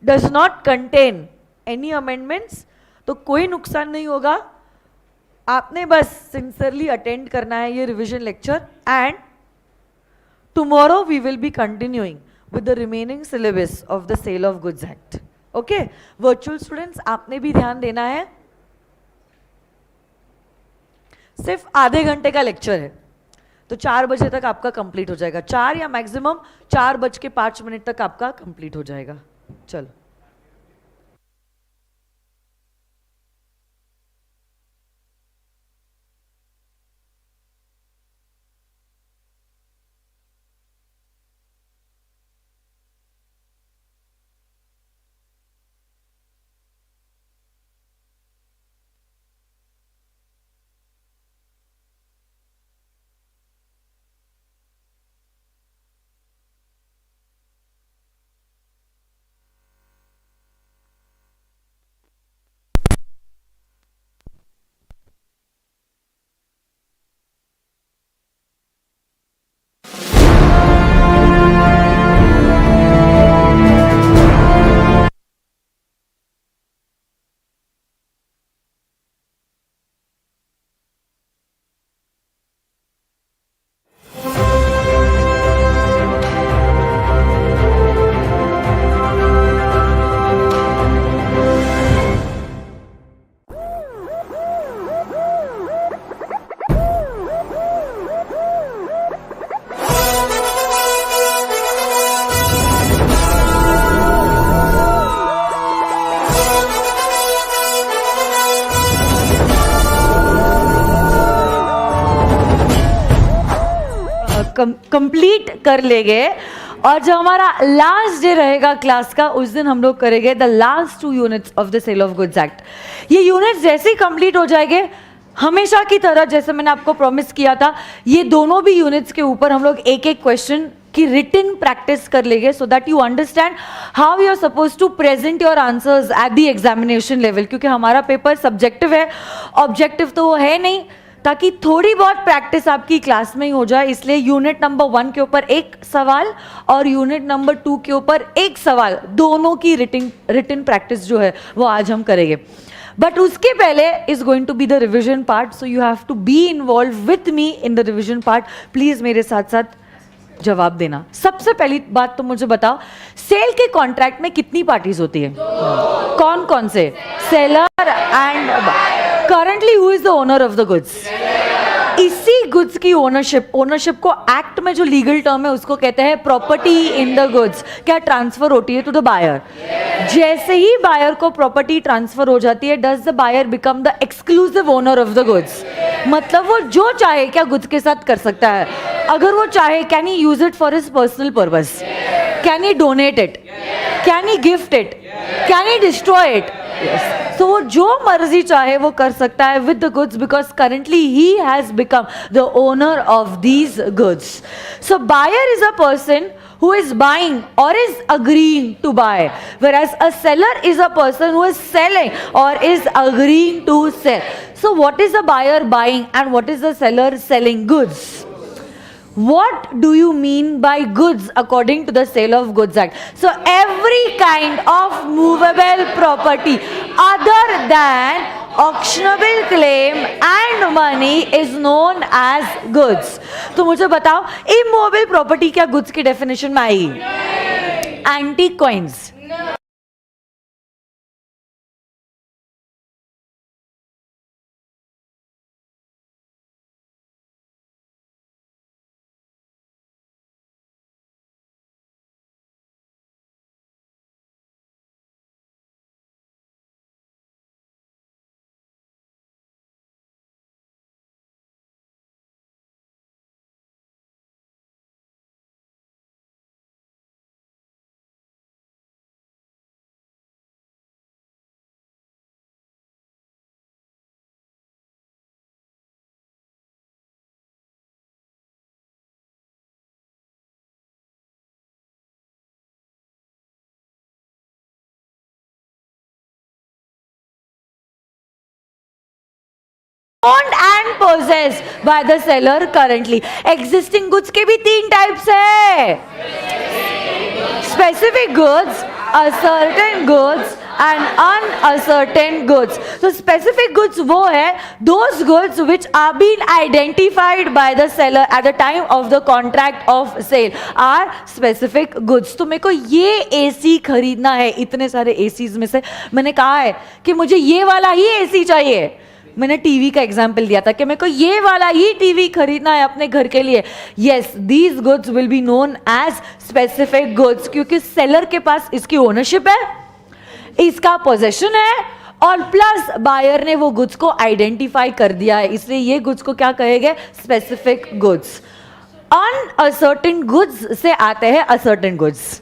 does not contain any amendments, तो कोई नुकसान नहीं होगा। आपने बस सिंसियरली अटेंड करना है ये revision lecture, and tomorrow we will be continuing with the remaining syllabus of the sale of goods act. Okay virtual students, आपने भी ध्यान देना है, सिर्फ आधे घंटे का लेक्चर है, तो 4 बजे तक आपका कंप्लीट हो जाएगा, 4 या मैक्सिमम 4:05 तक आपका कंप्लीट हो जाएगा। चलो। कंप्लीट कर लेंगे और जो हमारा लास्ट डे रहेगा क्लास का उस दिन हम लोग करेंगे the last 2 units of the sale of goods act. ये यूनिट्स जैसे ही कंप्लीट हो जाएंगे, हमेशा की तरह जैसे मैंने आपको प्रॉमिस किया था, ये दोनों भी यूनिट्स के ऊपर हम लोग एक एक क्वेश्चन की रिटन प्रैक्टिस कर लेंगे so that you understand how you are suppose to present your answers at the examination level. क्योंकि हमारा पेपर सब्जेक्टिव है, ऑब्जेक्टिव तो वो है नहीं, ताकि थोड़ी बहुत प्रैक्टिस आपकी क्लास में ही हो जाए, इसलिए यूनिट नंबर 1 के ऊपर एक सवाल और यूनिट नंबर 2 के ऊपर एक सवाल, दोनों की रिटन प्रैक्टिस जो है वो आज हम करेंगे। बट उसके पहले is going to be the revision part, so you have to be involve with me in the revision part. Please मेरे साथ साथ जवाब देना। सबसे पहली बात तो मुझे बताओ, सेल के कॉन्ट्रैक्ट में कितनी पार्टीज होती है? कौन कौन से? Seller and currently who is the owner of the goods? इसी गुड्स की ओनरशिप को एक्ट में जो लीगल टर्म है उसको कहते हैं प्रॉपर्टी इन द गुड्स। क्या ट्रांसफर होती है टू द बायर? जैसे ही बायर को प्रॉपर्टी ट्रांसफर हो जाती है, does the buyer become the exclusive owner of the goods? मतलब वो जो चाहे क्या गुड्स के साथ कर सकता है। अगर वो चाहे, can he use it for his personal purpose? Can he donate it? Can he gift it? Can he destroy it? So वो जो मर्जी चाहे वो कर सकता है with the goods because currently he has become the owner of these goods. So buyer is a person who is buying or is agreeing to buy, whereas a seller is a person who is selling or is agreeing to sell. So what is the buyer buying and what is the seller selling? Goods. What do you mean by goods according to the Sale of Goods Act? So every kind of movable property other than auctionable claim and money is known as goods. तो मुझे बताओ, immovable property क्या goods की definition में आएगी? Antique coins, owned and possessed by the seller currently. Existing goods के भी 3 types है, specific goods, ascertain goods and unascertain goods. So specific goods वो है those goods which are being identified by the seller at the time of the contract of sale are specific goods. तो मेरे को ये AC खरीदना है, इतने सारे ACs में से मैंने कहा है कि मुझे ये वाला ही AC चाहिए। मैंने टीवी का एग्जाम्पल दिया था कि मेरे को ये वाला ही टीवी खरीदना है अपने घर के लिए। Yes, these goods will be known as specific goods, क्योंकि सेलर के पास इसकी ओनरशिप है, इसका पोजेशन है और प्लस बायर ने वो गुड्स को आइडेंटिफाई कर दिया है, इसलिए ये गुड्स को क्या कहेंगे? Specific goods. अनअसर्टेन गुड्स से आते हैं असर्टेन गुड्स।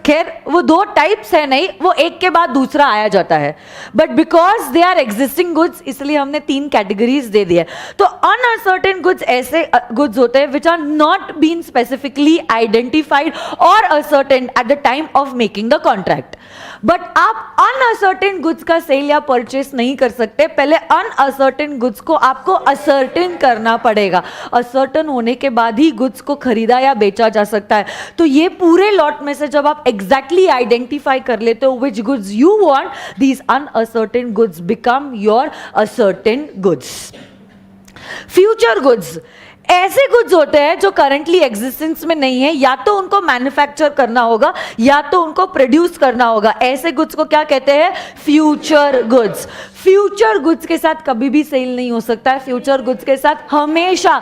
खैर वो 2 टाइप्स है नहीं, वो एक के बाद दूसरा आया जाता है, but because they are existing goods इसलिए हमने 3 कैटेगरीज दे दिए। तो अनअसर्टेन गुड्स ऐसे गुड्स होते हैं which are not been specifically identified और ascertain at the time of making the contract. But आप अनअसर्टेन गुड्स का सेल या परचेस नहीं कर सकते, पहले अनअसर्टेन गुड्स को आपको असर्टेन करना पड़ेगा। असर्टेन होने के बाद ही गुड्स को खरीदा या बेचा जा सकता है। तो ये पूरे लॉट में से जब आप एग्जैक्टली आइडेंटिफाई कर लेते हो which goods you want, these uncertain goods become your ascertain goods. Future goods ऐसे गुड्स होते हैं जो करंटली एग्जिस्टेंस में नहीं है, या तो उनको मैन्युफैक्चर करना होगा या तो उनको प्रोड्यूस करना होगा। ऐसे गुड्स को क्या कहते हैं? Future goods. फ्यूचर गुड्स के साथ कभी भी सेल नहीं हो सकता है, फ्यूचर गुड्स के साथ हमेशा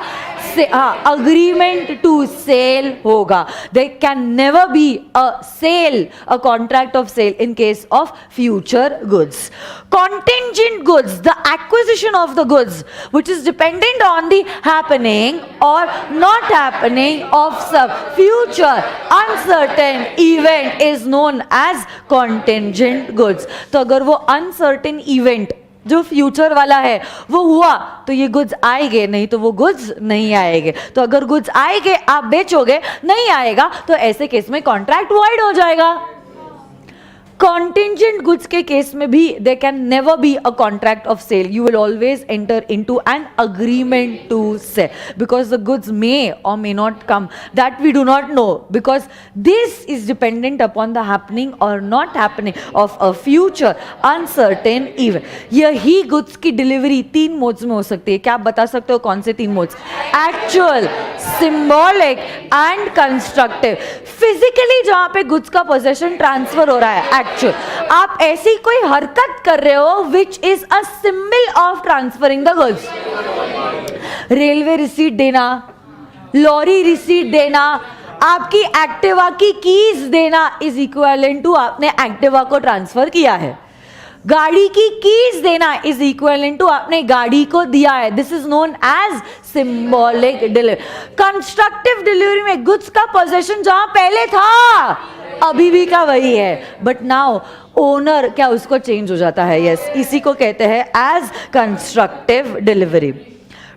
अग्रीमेंट टू सेल होगा। They can never be a sale, a contract of sale in case of future goods. Contingent goods, the acquisition of the goods which is dependent on the happening or not happening of some future uncertain event is known as contingent goods. तो अगर वो uncertain event जो future वाला है वो हुआ तो ये गुड्स आएंगे, नहीं तो वो गुड्स नहीं आएंगे. तो अगर गुड्स आएंगे आप बेचोगे, नहीं आएगा तो ऐसे केस में कॉन्ट्रैक्ट वॉइड हो जाएगा. Contingent goods के केस में भी there can never be a contract of sale. You will always enter into an agreement to sell because the goods may or may not come. That we do not know because this is dependent upon the happening or not happening of a future uncertain event. यही goods की delivery 3 modes में हो सकती है. क्या आप बता सकते हो कौन से 3 modes? Actual, symbolic and constructive. Physically जहाँ पे goods का possession transfer हो रहा है, आप ऐसी कोई हरकत कर रहे हो which is a symbol of transferring the goods. Railway receipt देना, लॉरी रिसीट देना, आपकी एक्टिवा की कीज देना इज इक्विवेलेंट टू आपने एक्टिवा को ट्रांसफर किया है. गाड़ी की कीज देना इज इक्विवेलेंट टू आपने गाड़ी को दिया है. This is known as symbolic delivery. Constructive delivery में गुड्स का पोजेशन जहां पहले था अभी भी का वही है, बट नाउ ओनर क्या उसको चेंज हो जाता है. यस, इसी को कहते हैं as constructive delivery.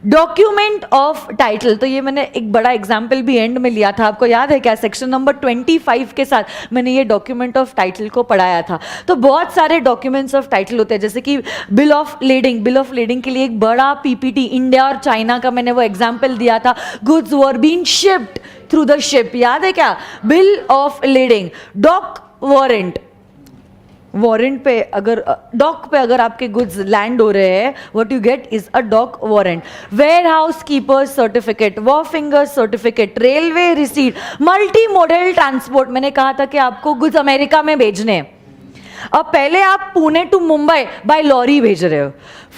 Document of title, तो ये मैंने एक बड़ा एग्जाम्पल भी एंड में लिया था, आपको याद है क्या? सेक्शन नंबर 25 के साथ मैंने ये डॉक्यूमेंट ऑफ टाइटल को पढ़ाया था. तो बहुत सारे डॉक्यूमेंट्स ऑफ टाइटल होते हैं, जैसे कि bill of leading. Bill of leading के लिए एक बड़ा पीपीटी इंडिया और चाइना का मैंने वो एग्जाम्पल दिया था. Goods were been shipped through the ship, याद है क्या? Bill of lading. Dock warrant, warrant पे अगर डॉक पे अगर आपके गुड्स लैंड हो रहे हैं, what you get is a dock warrant. Warehouse keeper certificate, wharfinger certificate, railway receipt, multi modal transport. मैंने कहा था कि आपको गुड्स अमेरिका में भेजने हैं. अब पहले आप Pune to Mumbai by lorry भेज रहे हो,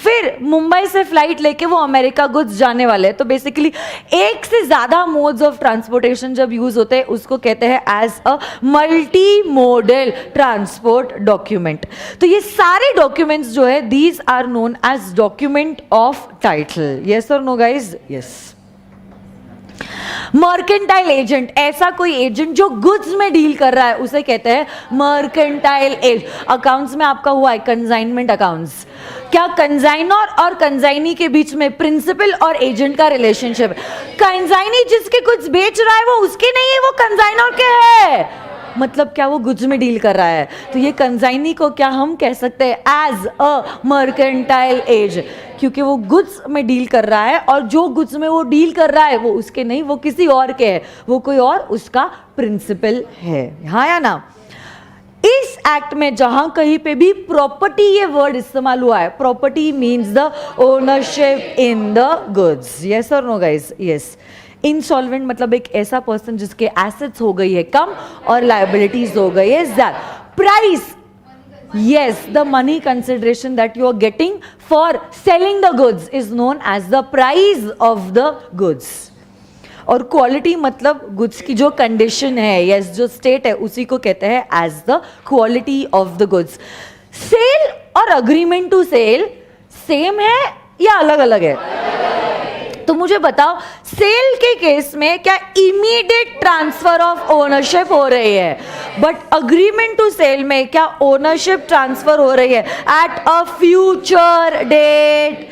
फिर मुंबई से फ्लाइट लेके वो अमेरिका गुड्स जाने वाले हैं. तो बेसिकली एक से ज्यादा मोड्स ऑफ ट्रांसपोर्टेशन जब यूज होते हैं उसको कहते हैं as a multi modal transport document. तो ये सारे डॉक्यूमेंट्स जो है these are known as document of title. Yes और no guys? Yes. Mercantile agent, ऐसा कोई एजेंट जो गुड्स में डील कर रहा है उसे कहते हैं मर्केंटाइल एजेंट. अकाउंट्स में आपका हुआ है कंसाइनमेंट अकाउंट्स. क्या कंसाइनर और कंसाइनी के बीच में प्रिंसिपल और एजेंट का रिलेशनशिप? कंसाइनी जिसके गुड्स बेच रहा है वो उसके नहीं है, वो कंसाइनर के है. मतलब क्या वो गुड्स में डील कर रहा है, तो ये कंसाइनी को क्या हम कह सकते हैं एज अ मर्केंटाइल एजेंट, क्योंकि वो गुड्स में डील कर रहा है और जो गुड्स में वो डील कर रहा है वो उसके नहीं, वो किसी और के है, वो कोई और उसका प्रिंसिपल है. हाँ या ना? इस एक्ट में जहां कहीं पे भी प्रॉपर्टी ये वर्ड इस्तेमाल हुआ है, property means the ownership in the goods. Yes और नो गाइज? यस. इंसॉल्वेंट मतलब एक ऐसा पर्सन जिसके एसेट्स हो गई है कम और लायबिलिटीज हो गई है ज्यादा. Price, yes, the money consideration that you are getting for selling the goods is known as the price of the goods. और क्वालिटी मतलब गुड्स की जो कंडीशन है, यस, जो स्टेट है उसी को कहते हैं as the quality of the goods. Sale और अग्रीमेंट टू सेल सेम है या अलग अलग है? तो मुझे बताओ, सेल के केस में क्या इमीडिएट ट्रांसफर ऑफ ओनरशिप हो रही है, बट अग्रीमेंट टू सेल में क्या ओनरशिप ट्रांसफर हो रही है at a future date?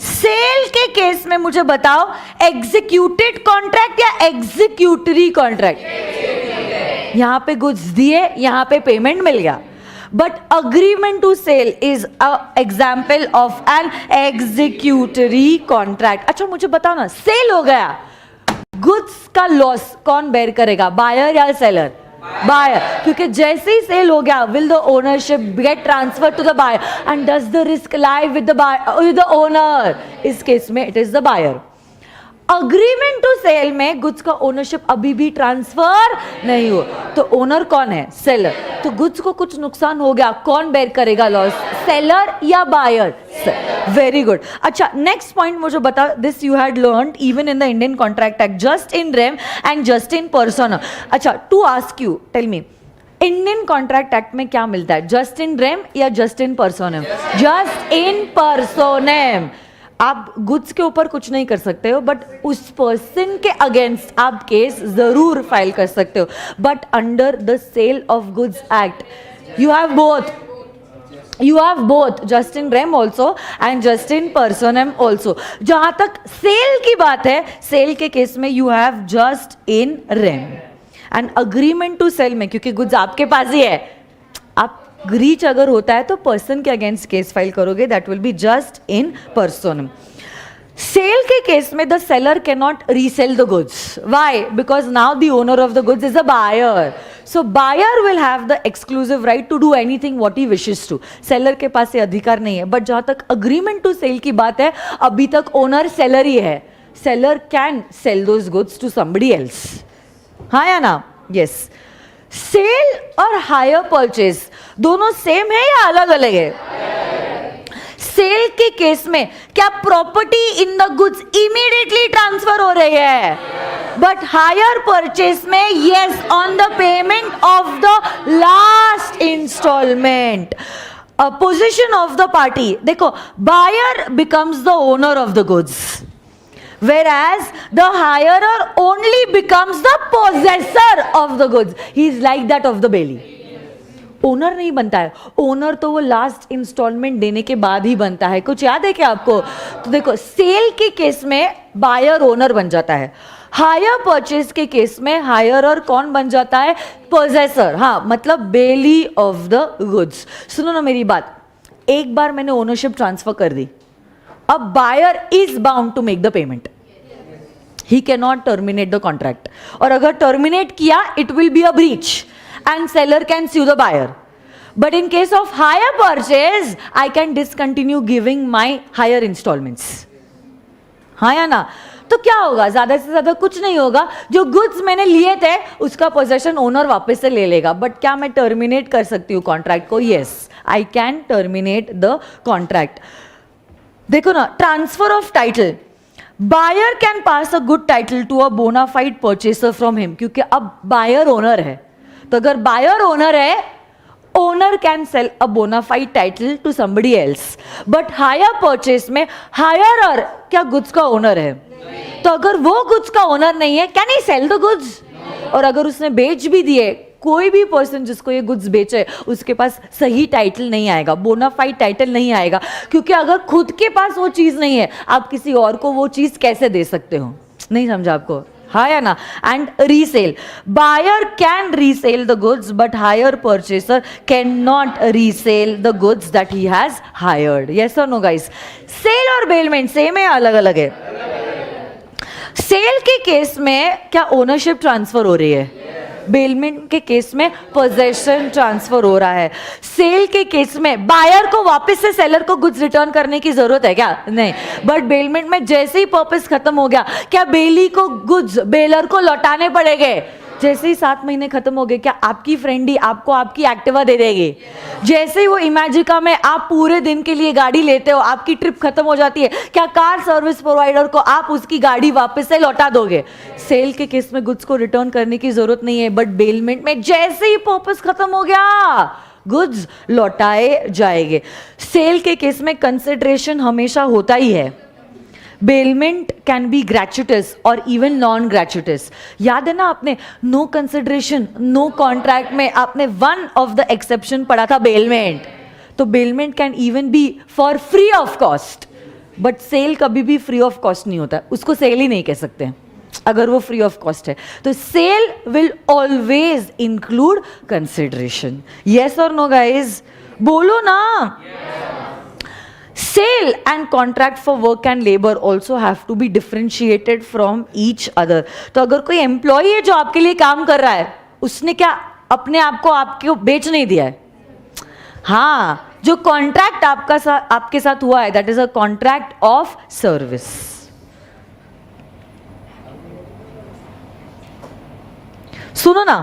Sale के केस में मुझे बताओ, एग्जीक्यूटेड कॉन्ट्रैक्ट या एग्जीक्यूटरी कॉन्ट्रैक्ट? यहां पे गुड्स दिए, यहां पे पेमेंट मिल गया. But agreement to sale is a example of an executory contract. अच्छा मुझे बताओ ना, सेल हो गया, गुड्स का लॉस कौन बेयर करेगा, बायर या सेलर? बायर, क्योंकि जैसे ही सेल हो गया will the ownership get transfer to the buyer and does the risk lie with the owner? इस केस में it is the buyer. Agreement to sale में गुड्स का ओनरशिप अभी भी ट्रांसफर नहीं हुआ, तो ओनर कौन है? सेलर. तो गुड्स को कुछ नुकसान हो गया, कौन बेयर करेगा लॉस, सेलर या बायर? Very good. अच्छा, नेक्स्ट पॉइंट मुझे बता. This you had learned even in the Indian contract act, jus in rem and jus in persona. अच्छा, to ask you, tell me, Indian contract act में क्या मिलता है, jus in rem या jus in personam? Jus in personam. आप goods के ऊपर कुछ नहीं कर सकते हो, बट उस पर्सन के अगेंस्ट आप केस जरूर फाइल कर सकते हो. But under the sale of goods act you have both. You have both, just in rem also and just in personam also. जहां तक सेल की बात है, सेल के केस में you have just in rem. And agreement to sell में, क्योंकि goods आपके पास ही है, आप ग्रीच अगर होता है तो पर्सन के अगेंस्ट केस फाइल करोगे, that will be jus in personam. Sale के केस में the seller can not resale the goods. Why? Because now the owner of the goods is a buyer. So buyer will have the exclusive right to do anything what he wishes to. Seller के पास ये अधिकार नहीं है. But जहां तक agreement to cell की बात है, अभी तक ओनर सेलर ही है. Seller can sell those goods to somebody else. हाँ या ना? यस. सेल और हायर परचेज दोनों सेम है या अलग अलग है? सेल के केस में क्या property in the goods immediately transfer हो रही है? बट हायर परचेस में yes, on the payment of the last instalment. Position of the party, देखो, buyer becomes the owner of the goods, whereas the hirer only becomes the possessor of the goods. He is like that of the bailey. Owner नहीं बनता है. Owner तो वो last instalment देने के बाद ही बनता है. कुछ याद है क्या आपको? तो देखो, सेल के केस में बायर ओनर बन जाता है. हायर परचेज के केस में हायरर कौन बन जाता है? पोजेसर. हाँ, मतलब बेली ऑफ द गुड्स. सुनो ना मेरी बात, एक बार मैंने ओनरशिप ट्रांसफर कर दी, अब buyer is bound to make the payment. He can not terminate the contract, और अगर टर्मिनेट किया it will be a breach and seller can sue the buyer. But in case of higher purchase, I can discontinue giving my higher installments. हाँ या ना? तो क्या होगा? ज्यादा से ज्यादा कुछ नहीं होगा. जो गुड्स मैंने लिए थे उसका पोजेशन ओनर वापस से ले लेगा. बट क्या मैं टर्मिनेट कर सकती हूँ कॉन्ट्रैक्ट को? Yes, I can terminate the contract. देखो ना, transfer of title. Buyer can pass a good title to a bona fide purchaser from him, क्योंकि अब बायर ओनर है. तो अगर बायर ओनर है, owner can sell a bona fide title to somebody else. But hire purchase में hirer क्या goods का owner है? तो अगर वो गुड्स का ओनर नहीं है, can he sell the goods? और अगर उसने बेच भी दिए, कोई भी पर्सन जिसको ये गुड्स बेचे उसके पास सही टाइटल नहीं आएगा, बोनाफाइड टाइटल नहीं आएगा. क्योंकि अगर खुद के पास वो चीज नहीं है, आप किसी और को वो चीज कैसे दे सकते हो? नहीं समझा आपको? हाँ या ना? And resale, buyer can resale the goods but hire purchaser can not resale the goods that he has hired. Yes और नो गाइस? सेल और बेलमेंट सेम है या अलग अलग है? सेल के केस में क्या ओनरशिप ट्रांसफर हो रही है? बेलमेंट के केस में पोजेशन ट्रांसफर हो रहा है. सेल के केस में बायर को वापस से सेलर को गुड्स रिटर्न करने की जरूरत है क्या? नहीं. बट बेलमेंट में जैसे ही पर्पस खत्म हो गया, क्या बेली को गुड्स बेलर को लौटाने पड़ेंगे? जैसे ही 7 महीने खत्म हो गए, क्या आपकी फ्रेंड ही आपको आपकी एक्टिवा दे देगी? जैसे ही वो इमेजिका में आप पूरे दिन के लिए गाड़ी लेते हो, आपकी ट्रिप खत्म हो जाती है, क्या कार सर्विस प्रोवाइडर को आप उसकी गाड़ी वापस से लौटा दोगे? सेल के केस में गुड्स को रिटर्न करने की जरूरत नहीं है. बट बेलमेंट में जैसे ही पर्पस खत्म हो गया, गुड्स लौटाए जाएंगे. सेल के केस में कंसिडरेशन हमेशा होता ही है. बेलमेंट कैन बी ग्रेचुटस और इवन नॉन ग्रेचुटस. याद है ना आपने नो कंसिडरेशन नो कॉन्ट्रैक्ट में आपने वन ऑफ द एक्सेप्शन पढ़ा था, बेलमेंट. तो bailment can even be for free of cost. But sale कभी भी फ्री ऑफ कॉस्ट नहीं होता, उसको सेल ही नहीं कह सकते अगर वो फ्री ऑफ कॉस्ट है. तो sale will always include consideration. Yes और नो गाइज? बोलो ना. Sale and contract for work and labor also have to be differentiated from each other. तो अगर कोई एम्प्लॉय है जो आपके लिए काम कर रहा है, उसने क्या अपने आप को आपको बेच नहीं दिया है? हाँ, जो कॉन्ट्रैक्ट आपके साथ हुआ है, that is a contract of service. सुनो ना,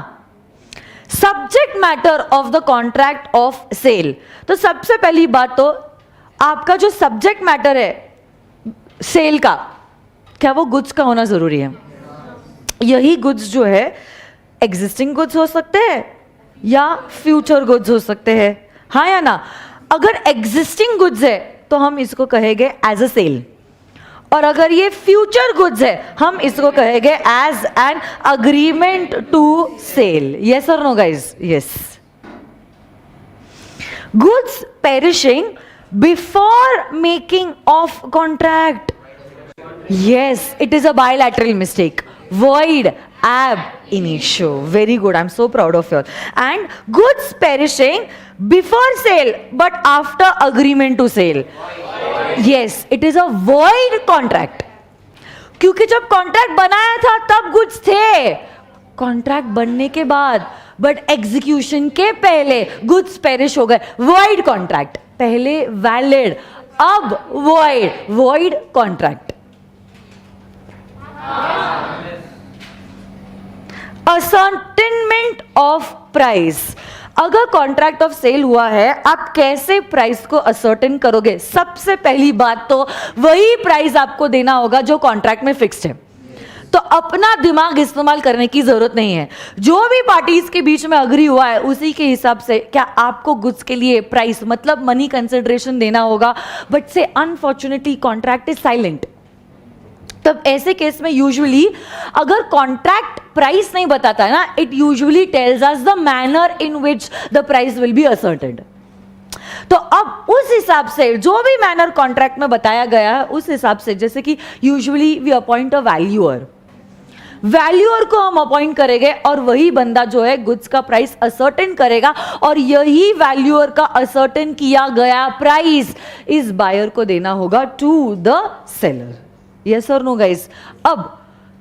subject matter of the contract of sale. तो सबसे पहली बात तो आपका जो सब्जेक्ट मैटर है सेल का, क्या वो गुड्स का होना जरूरी है? यही गुड्स जो है एग्जिस्टिंग गुड्स हो सकते हैं या फ्यूचर गुड्स हो सकते हैं. हाँ या ना? अगर एग्जिस्टिंग गुड्स है तो हम इसको कहेंगे एज अ सेल. और अगर ये फ्यूचर गुड्स है हम इसको कहेंगे as an agreement to sell. Yes और no guys? Yes. Goods perishing before making of contract. Yes, it is a bilateral mistake. Void ab initio. Very good. I'm so proud of you. And goods perishing before sale but after agreement to sale. Yes, it is a void contract. क्योंकि जब contract बनाया था तब goods थे. Contract बनने के बाद but execution के पहले गुड्स पेरिश हो गए. Void contract. पहले वैलिड, अब void. Void contract. Ascertainment of price. अगर कॉन्ट्रैक्ट ऑफ सेल हुआ है आप कैसे प्राइस को असर्टेन करोगे? सबसे पहली बात तो वही प्राइस आपको देना होगा जो कॉन्ट्रैक्ट में फिक्स्ड है. तो अपना दिमाग इस्तेमाल करने की जरूरत नहीं है. जो भी पार्टीज के बीच में अग्री हुआ है उसी के हिसाब से क्या आपको गुड्स के लिए प्राइस मतलब मनी कंसिडरेशन देना होगा. बट से अनफॉर्चुनेटली कॉन्ट्रैक्ट इज साइलेंट. तब ऐसे केस में यूजुअली अगर कॉन्ट्रैक्ट प्राइस नहीं बताता है ना, it usually tells us the manner in which the price will be asserted. तो अब उस हिसाब से जो भी मैनर कॉन्ट्रैक्ट में बताया गया है उस हिसाब से, जैसे कि usually we appoint a valuer. Valuer को हम अपॉइंट करेंगे और वही बंदा जो है गुड्स का प्राइस असर्टेन करेगा और यही वैल्यूअर का असर्टेन किया गया प्राइस इस बायर को देना होगा टू द सेलर. यस और नो गाइस? अब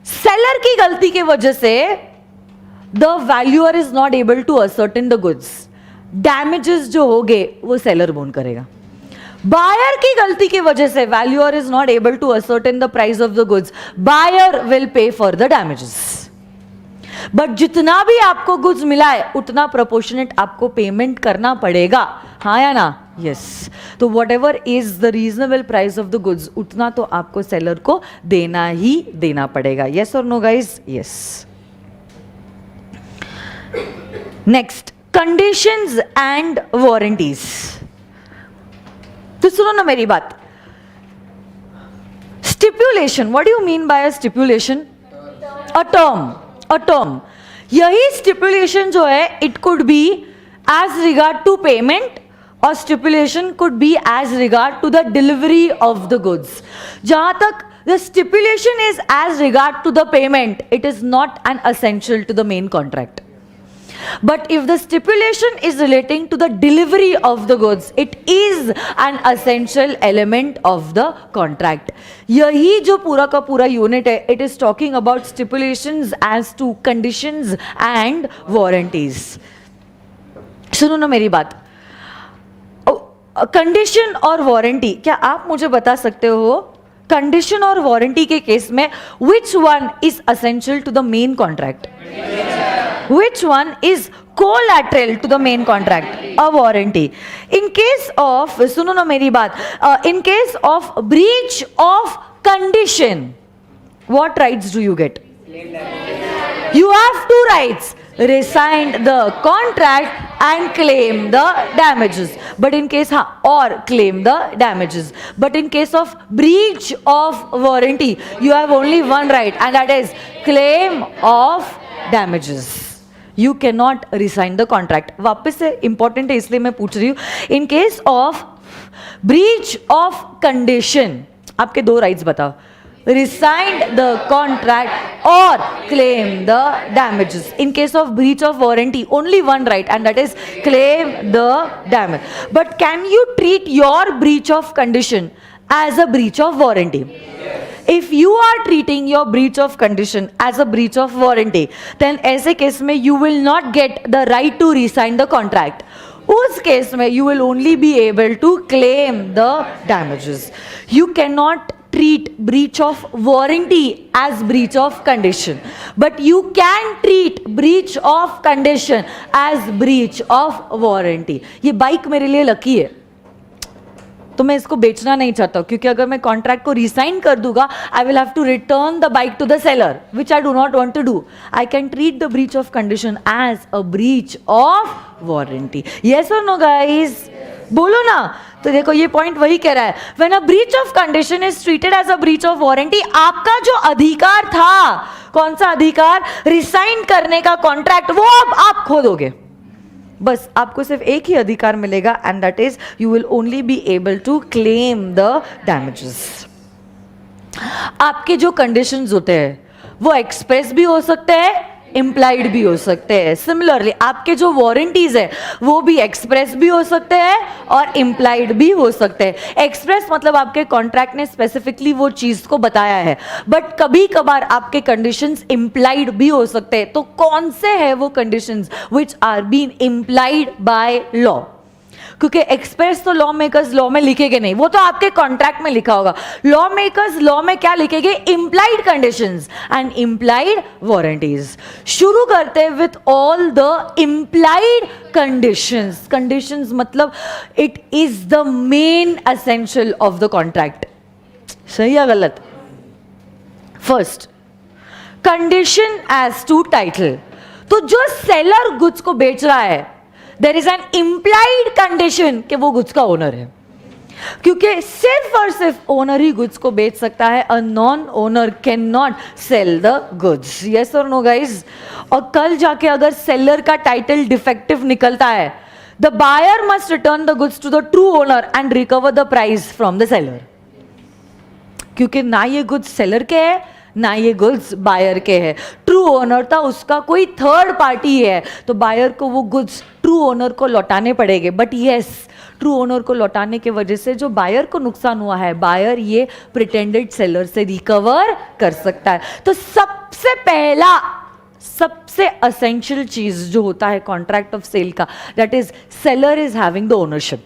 सेलर की गलती की वजह से the valuer is not able to ascertain the goods. Damages जो होंगे वो सेलर बोन करेगा. बायर की गलती की वजह से valuer is not able to ascertain the price of the goods. Buyer will pay for the damages. But जितना भी आपको गुड्स मिला है उतना प्रोपोर्शनेट आपको पेमेंट करना पड़ेगा. हाँ या ना? यस. तो what ever is the reasonable price of the goods उतना तो आपको सेलर को देना ही देना पड़ेगा. यस और no guys? Yes. Next, conditions and warranties. तो सुनो ना मेरी बात. Stipulation, what do you mean by stipulation? A term. A term. यही स्टिपुलेशन जो है it could be as regard to payment और stipulation could be as regard to the delivery of the goods. जहां तक the stipulation is as regard to the payment, it is not an essential to the main contract. But if the stipulation is relating to the delivery of the goods, it is an essential element of the contract. यही जो पूरा का पूरा unit है, it is talking about stipulations as to conditions and warranties. सुनो ना मेरी बात. कंडीशन और वारंटी, क्या आप मुझे बता सकते हो कंडीशन और वारंटी के केस में which one is essential to the main contract? Which one is collateral to the main contract? A warranty. In case of, सुनो ना मेरी बात, in case of breach of condition, what rights do you get? You have two rights: rescind the contract and claim the damages. But in case or claim the damages. But in case of breach of warranty, you have only one right, and that is claim of damages. You cannot resign the contract. वापस से important है इसलिए मैं पूछ रही हूँ. In case of breach of condition, आपके दो rights बताओ. Rescind the contract or claim the damages. In case of breach of warranty, only one right, and that is claim the damage. But can you treat your breach of condition as a breach of warranty? If you are treating your breach of condition as a breach of warranty, then ऐसे case में you will not get the right to resign the contract. उस case में you will only be able to claim the damages. You cannot treat breach of warranty as breach of condition, but you can treat breach of condition as breach of warranty. ये bike मेरे लिए lucky है, तो मैं इसको बेचना नहीं चाहता हूँ, क्योंकि अगर मैं कॉन्ट्रैक्ट को रिसाइन कर दूंगा, I will have to return the bike to the seller, which I do not want to do. I can treat the breach of condition as a breach of warranty. Yes और no guys? बोलो ना. तो देखो ये point वही कह रहा है, when a breach of condition is treated as a breach of warranty, आपका जो अधिकार था, कौन सा अधिकार, रिसाइन करने का कॉन्ट्रैक्ट, वो अब आप खो दोगे। बस आपको सिर्फ एक ही अधिकार मिलेगा, and that is you will only be able to claim the damages. आपके जो कंडीशंस होते हैं वो एक्सप्रेस भी हो सकते हैं, इम्प्लाइड भी हो सकते हैं। सिमिलरली आपके जो वारंटीज है वो भी एक्सप्रेस भी हो सकते हैं और इम्प्लाइड भी हो सकते हैं। एक्सप्रेस मतलब आपके कॉन्ट्रैक्ट ने स्पेसिफिकली वो चीज को बताया है, बट कभी कभार आपके कंडीशंस इम्प्लाइड भी हो सकते हैं। तो कौन से हैं वो conditions which are been implied by law? क्योंकि एक्सप्रेस तो लॉ मेकर्स लॉ में लिखेंगे नहीं, वो तो आपके कॉन्ट्रैक्ट में लिखा होगा। लॉ मेकर्स लॉ में क्या लिखेंगे? Implied conditions and implied warranties. शुरू करते हैं with all the implied conditions. Conditions मतलब it is the main essential of the contract. सही या गलत? First, condition as to title. तो जो सेलर गुड्स को बेच रहा है, there is an implied condition कि वो गुड्स का ओनर है, क्योंकि सिर्फ और सिर्फ ओनर ही गुड्स को बेच सकता है। A non owner can not sell the goods. Yes और नो गाइज? और कल जाके अगर सेलर का टाइटल डिफेक्टिव निकलता है, the buyer must return the goods to the true owner and recover the price from the seller. क्योंकि ना ये गुड्स सेलर के है ना ये गुड्स बायर के है। ट्रू ओनर था उसका कोई थर्ड पार्टी है, तो बायर को वो गुड्स ट्रू ओनर को लौटाने पड़ेंगे। बट यस, ट्रू ओनर को लौटाने की वजह से जो बायर को नुकसान हुआ है, बायर ये प्रिटेंडेड सेलर से रिकवर कर सकता है। तो सबसे पहला, सबसे असेंशियल चीज जो होता है कॉन्ट्रैक्ट ऑफ सेल का, that is seller is having the ownership.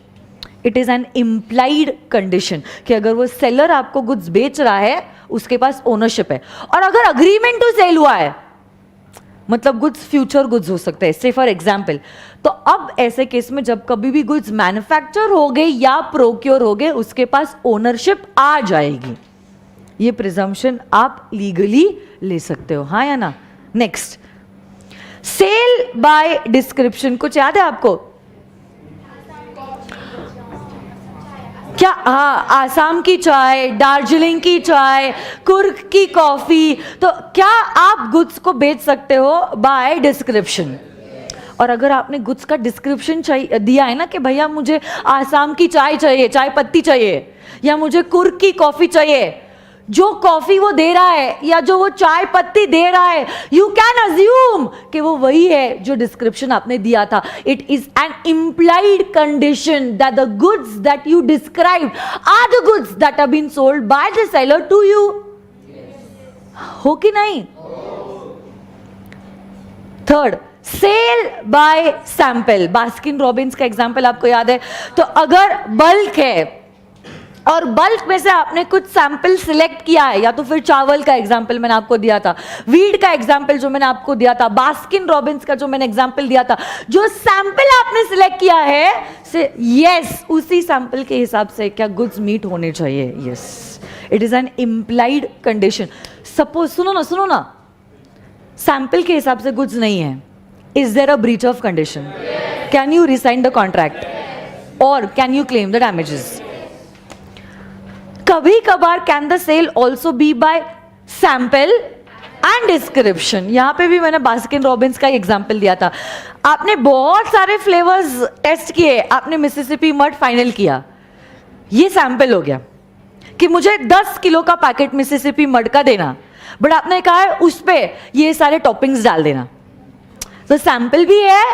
It is an implied condition कि अगर वो सेलर आपको गुड्स बेच रहा है उसके पास ओनरशिप है। और अगर अग्रीमेंट टू सेल हुआ है, मतलब गुड्स फ्यूचर गुड्स हो सकते हैं, से फॉर एग्जाम्पल, तो अब ऐसे केस में जब कभी भी गुड्स मैन्युफैक्चर हो गए या प्रोक्योर हो गए, उसके पास ओनरशिप आ जाएगी। ये प्रिजम्पशन आप लीगली ले सकते हो, हाँ या ना? Next, sale by description. कुछ याद है आपको? क्या? हाँ, आसाम की चाय, दार्जिलिंग की चाय, कुर्ग की कॉफी। तो क्या आप गुड्स को बेच सकते हो बाय डिस्क्रिप्शन? और अगर आपने गुड्स का डिस्क्रिप्शन दिया है ना कि भैया मुझे आसाम की चाय चाहिए, चाय पत्ती चाहिए, या मुझे कुर्ग की कॉफी चाहिए, जो कॉफी वो दे रहा है या जो वो चाय पत्ती दे रहा है, यू कैन अज्यूम कि वो वही है जो डिस्क्रिप्शन आपने दिया था। It is an implied condition that the goods that you described are the goods that are been sold by the seller to you. हो कि नहीं? Third, sale by sample. Baskin Robbins का एग्जाम्पल आपको याद है? तो अगर बल्क है और बल्क में से आपने कुछ सैंपल सिलेक्ट किया है, या तो फिर चावल का एग्जाम्पल मैंने आपको दिया था, वीट का एग्जाम्पल जो मैंने आपको दिया था, बास्किन रॉबिन्स का जो मैंने एग्जाम्पल दिया था, जो सैंपल आपने सिलेक्ट किया है से यस, उसी सैंपल के हिसाब से क्या गुड्स मीट होने चाहिए। Yes, it is an implied condition. Suppose, सुनो ना, सैंपल के हिसाब से गुड्स नहीं है, is there a breach of condition? Can you rescind the contract और can you claim the damages? कभी कभार can the sale also be by sample and description. यहां पे भी मैंने बास्किन रॉबिन्स का एग्जांपल दिया था। आपने बहुत सारे फ्लेवर्स टेस्ट किए, आपने मिसिसिपी मड फाइनल किया, ये सैंपल हो गया कि मुझे 10 किलो का पैकेट मिसिसिपी मड का देना, बट आपने कहा है उस पे ये सारे टॉपिंग्स डाल देना। तो सैंपल भी है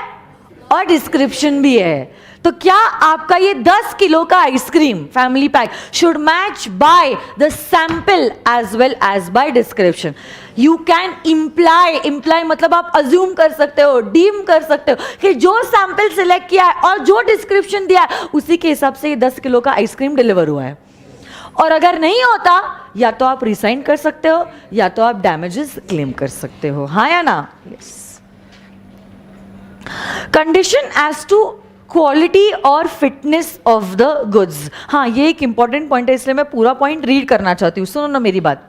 और डिस्क्रिप्शन भी है। तो क्या आपका ये 10 किलो का ice cream family pack should match by the sample as well as by description? You can imply मतलब आप अज्यूम कर सकते हो, डीम कर सकते हो कि जो सैंपल सिलेक्ट किया है और जो डिस्क्रिप्शन दिया है उसी के हिसाब से ये 10 किलो का आइसक्रीम डिलीवर हुआ है। और अगर नहीं होता, या तो आप रिसाइन कर सकते हो या तो आप डैमेजेस क्लेम कर सकते हो, हाँ या ना? Yes. Condition as to quality और फिटनेस ऑफ द गुड्स। हाँ, ये एक इंपॉर्टेंट पॉइंट है, इसलिए मैं पूरा पॉइंट रीड करना चाहती हूँ। सुनो ना मेरी बात।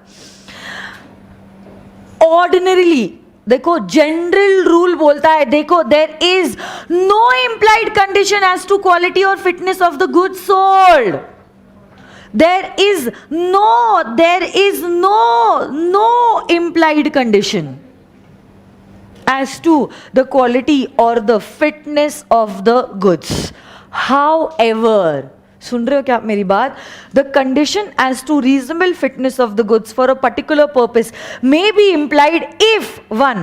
ऑर्डिनरीली देखो जनरल रूल बोलता है, देखो there is no implied condition as to quality और fitness of the goods sold. There is no implied condition as to the quality or the fitness of the goods. However, सुन रहे हो क्या आप मेरी बात? The condition as to reasonable fitness of the goods for a particular purpose may be implied if 1.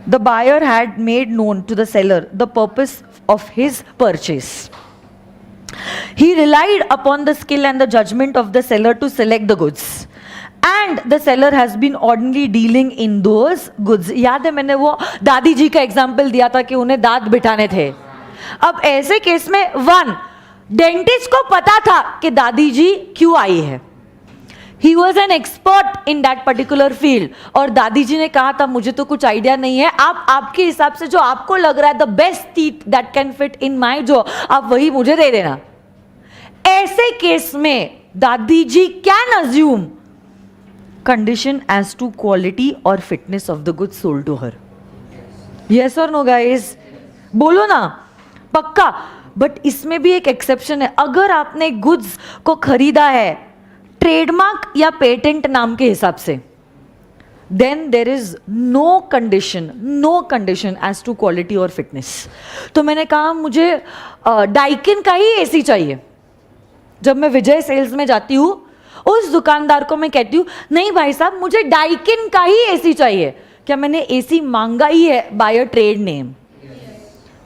The buyer had made known to the seller the purpose of his purchase. He relied upon the skill and the judgment of the seller to select the goods. And the seller has been ordinarily dealing in those goods. याद है मैंने वो दादी जी का example दिया था कि उन्हें दांत बिठाने थे. अब ऐसे केस में 1, डेंटिस्ट को पता था कि दादी जी क्यों आई है. He was an expert in that particular field. और दादी जी ने कहा था मुझे तो कुछ आइडिया नहीं है, आप आपके हिसाब से जो आपको लग रहा है the best teeth that can fit in my jaw, आप वही मुझे दे देना. ऐसे केस में दादी जी can assume condition as to quality और fitness of the goods sold to her. Yes और नो गाइस? बोलो ना पक्का. बट इसमें भी एक एक्सेप्शन है. अगर आपने गुड्स को खरीदा है ट्रेडमार्क या पेटेंट नाम के हिसाब से, then there is no condition as to quality और फिटनेस. तो मैंने कहा मुझे डाइकिन का ही एसी चाहिए. जब मैं विजय सेल्स में जाती हूँ उस दुकानदार को मैं कहती हूँ नहीं भाई साहब मुझे डाइकिन का ही एसी चाहिए. क्या मैंने एसी मांगा ही है बाय अ ट्रेड नेम?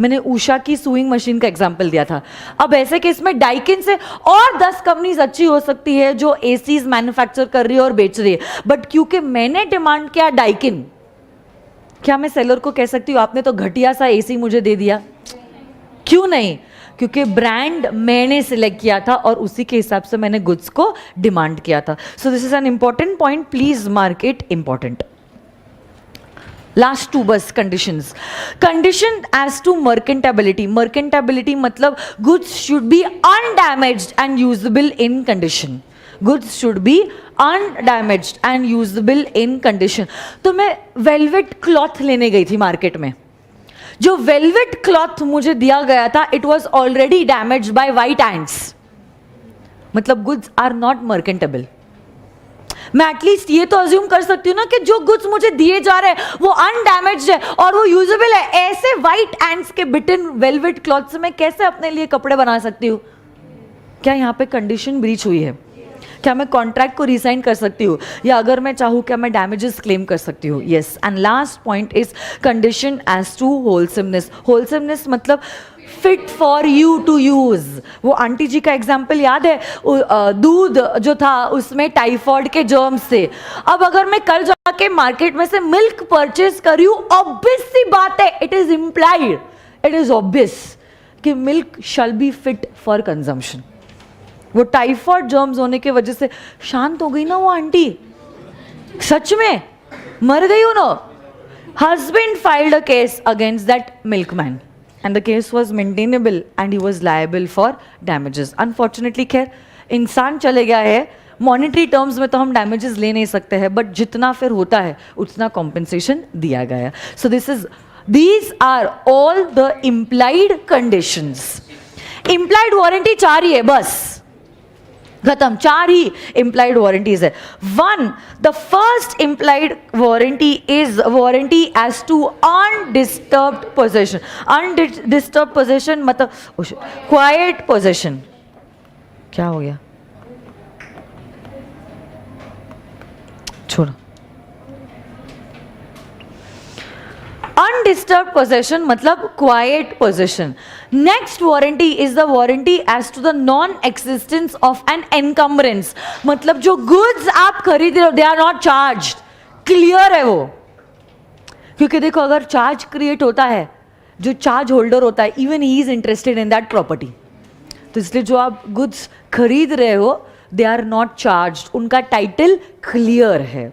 मैंने उषा की सुइंग मशीन का एग्जांपल दिया था. अब ऐसे केस में डाइकिन से और 10 कंपनीज अच्छी हो सकती है जो एसीज मैन्युफैक्चर कर रही है और बेच रही है, बट क्योंकि मैंने डिमांड किया डाइकिन, क्या मैं सेलर को कह सकती हूँ आपने तो घटिया सा एसी मुझे दे दिया? क्यों नहीं? क्योंकि ब्रांड मैंने सिलेक्ट किया था और उसी के हिसाब से मैंने गुड्स को डिमांड किया था. So this is an important point, please mark it important. Last 2 बस conditions. Condition as to merchantability. Merchantability मतलब goods should be undamaged and usable in condition. Goods should be undamaged and usable in condition. तो मैं velvet cloth लेने गई थी market में. जो velvet cloth मुझे दिया गया था it was already damaged bye white ends. मतलब गुड्स आर नॉट मर्केंटेबल. मैं एटलीस्ट ये तो अज्यूम कर सकती हूँ ना कि जो गुड्स मुझे दिए जा रहे हैं वो अनडैमेज्ड है और वो यूजेबल है. ऐसे वाइट एंड्स के बिटन वेलवेट क्लॉथ से मैं कैसे अपने लिए कपड़े बना सकती हूँ? क्या यहाँ पे कंडीशन ब्रीच हुई है? क्या मैं कॉन्ट्रैक्ट को रिसाइन कर सकती हूँ, या अगर मैं चाहूँ क्या मैं डैमेजेस क्लेम कर सकती हूँ? Yes. And last point is condition as to wholesomeness. Wholesomeness मतलब fit for you to use. वो आंटी जी का एग्जाम्पल याद है? दूध जो था उसमें टाइफॉइड के जर्म्स थे. अब अगर मैं कल जाके मार्केट में से मिल्क परचेज कर रही हूँ, ऑब्वियस सी बात है, it is implied, it is obvious कि milk shall be fit for consumption. वो टाइफॉइड जर्म्स होने की वजह से शांत हो गई ना वो आंटी, सच में मर गई हो ना. Husband filed a case against that milkman and the case was maintainable and he was liable for damages. Unfortunately खैर इंसान चले गया है. मॉनेटरी टर्म्स में तो हम डैमेजेस ले नहीं सकते हैं, बट जितना फिर होता है उतना कॉम्पेंसेशन दिया गया. सो these are all the implied conditions. implied warranty 4 ही है बस, खत्म. 4 ही implied वारंटीज है. 1, the first implied warranty is warranty as to undisturbed possession. Undisturbed possession मतलब quiet possession. क्या हो गया? छोड़ो. Undisturbed possession मतलब quiet possession. Next warranty is the warranty as to the non-existence of an encumbrance. मतलब जो goods आप खरीद रहे हो they are not charged. Clear है वो. क्योंकि देखो अगर चार्ज क्रिएट होता है, जो चार्ज होल्डर होता है even he is interested in that property. तो इसलिए जो आप goods खरीद रहे हो they are not charged. उनका टाइटल क्लियर है.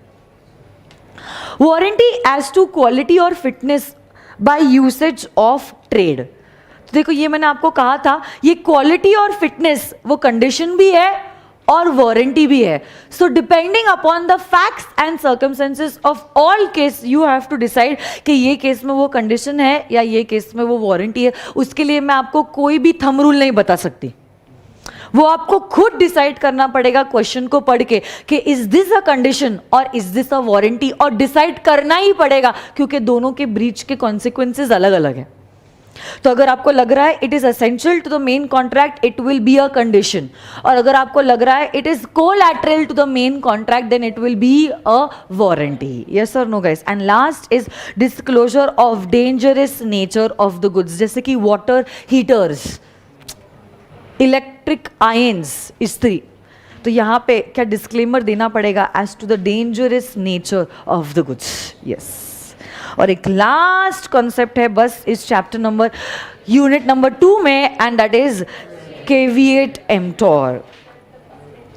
वारंटी एज टू क्वालिटी और fitness by usage of trade. तो देखो ये मैंने आपको कहा था, ये क्वालिटी और फिटनेस वो कंडीशन भी है और वारंटी भी है. So depending upon the facts and circumstances of all case you have to decide कि ये केस में वो कंडीशन है या ये केस में वो वारंटी है. उसके लिए मैं आपको कोई भी थंब रूल नहीं बता सकती, वो आपको खुद डिसाइड करना पड़ेगा क्वेश्चन को पढ़ के कि इज दिस अ कंडीशन और इज दिस अ वारंटी, और डिसाइड करना ही पड़ेगा क्योंकि दोनों के ब्रीच के कॉन्सिक्वेंसेज अलग अलग हैं. तो अगर आपको लग रहा है it is essential to the main contract, it will be a condition. और अगर आपको लग रहा है it is collateral to the main contract, then it will be a warranty. Yes और no guys. And last is disclosure of dangerous nature of the goods, जैसे कि water heaters, electric ions, इस्त्री. तो यहाँ पे क्या डिस्क्लेमर देना पड़ेगा as to the dangerous nature of the goods. Yes. और एक लास्ट कॉन्सेप्ट है बस इस चैप्टर नंबर यूनिट नंबर 2 में, and that is caveat emptor,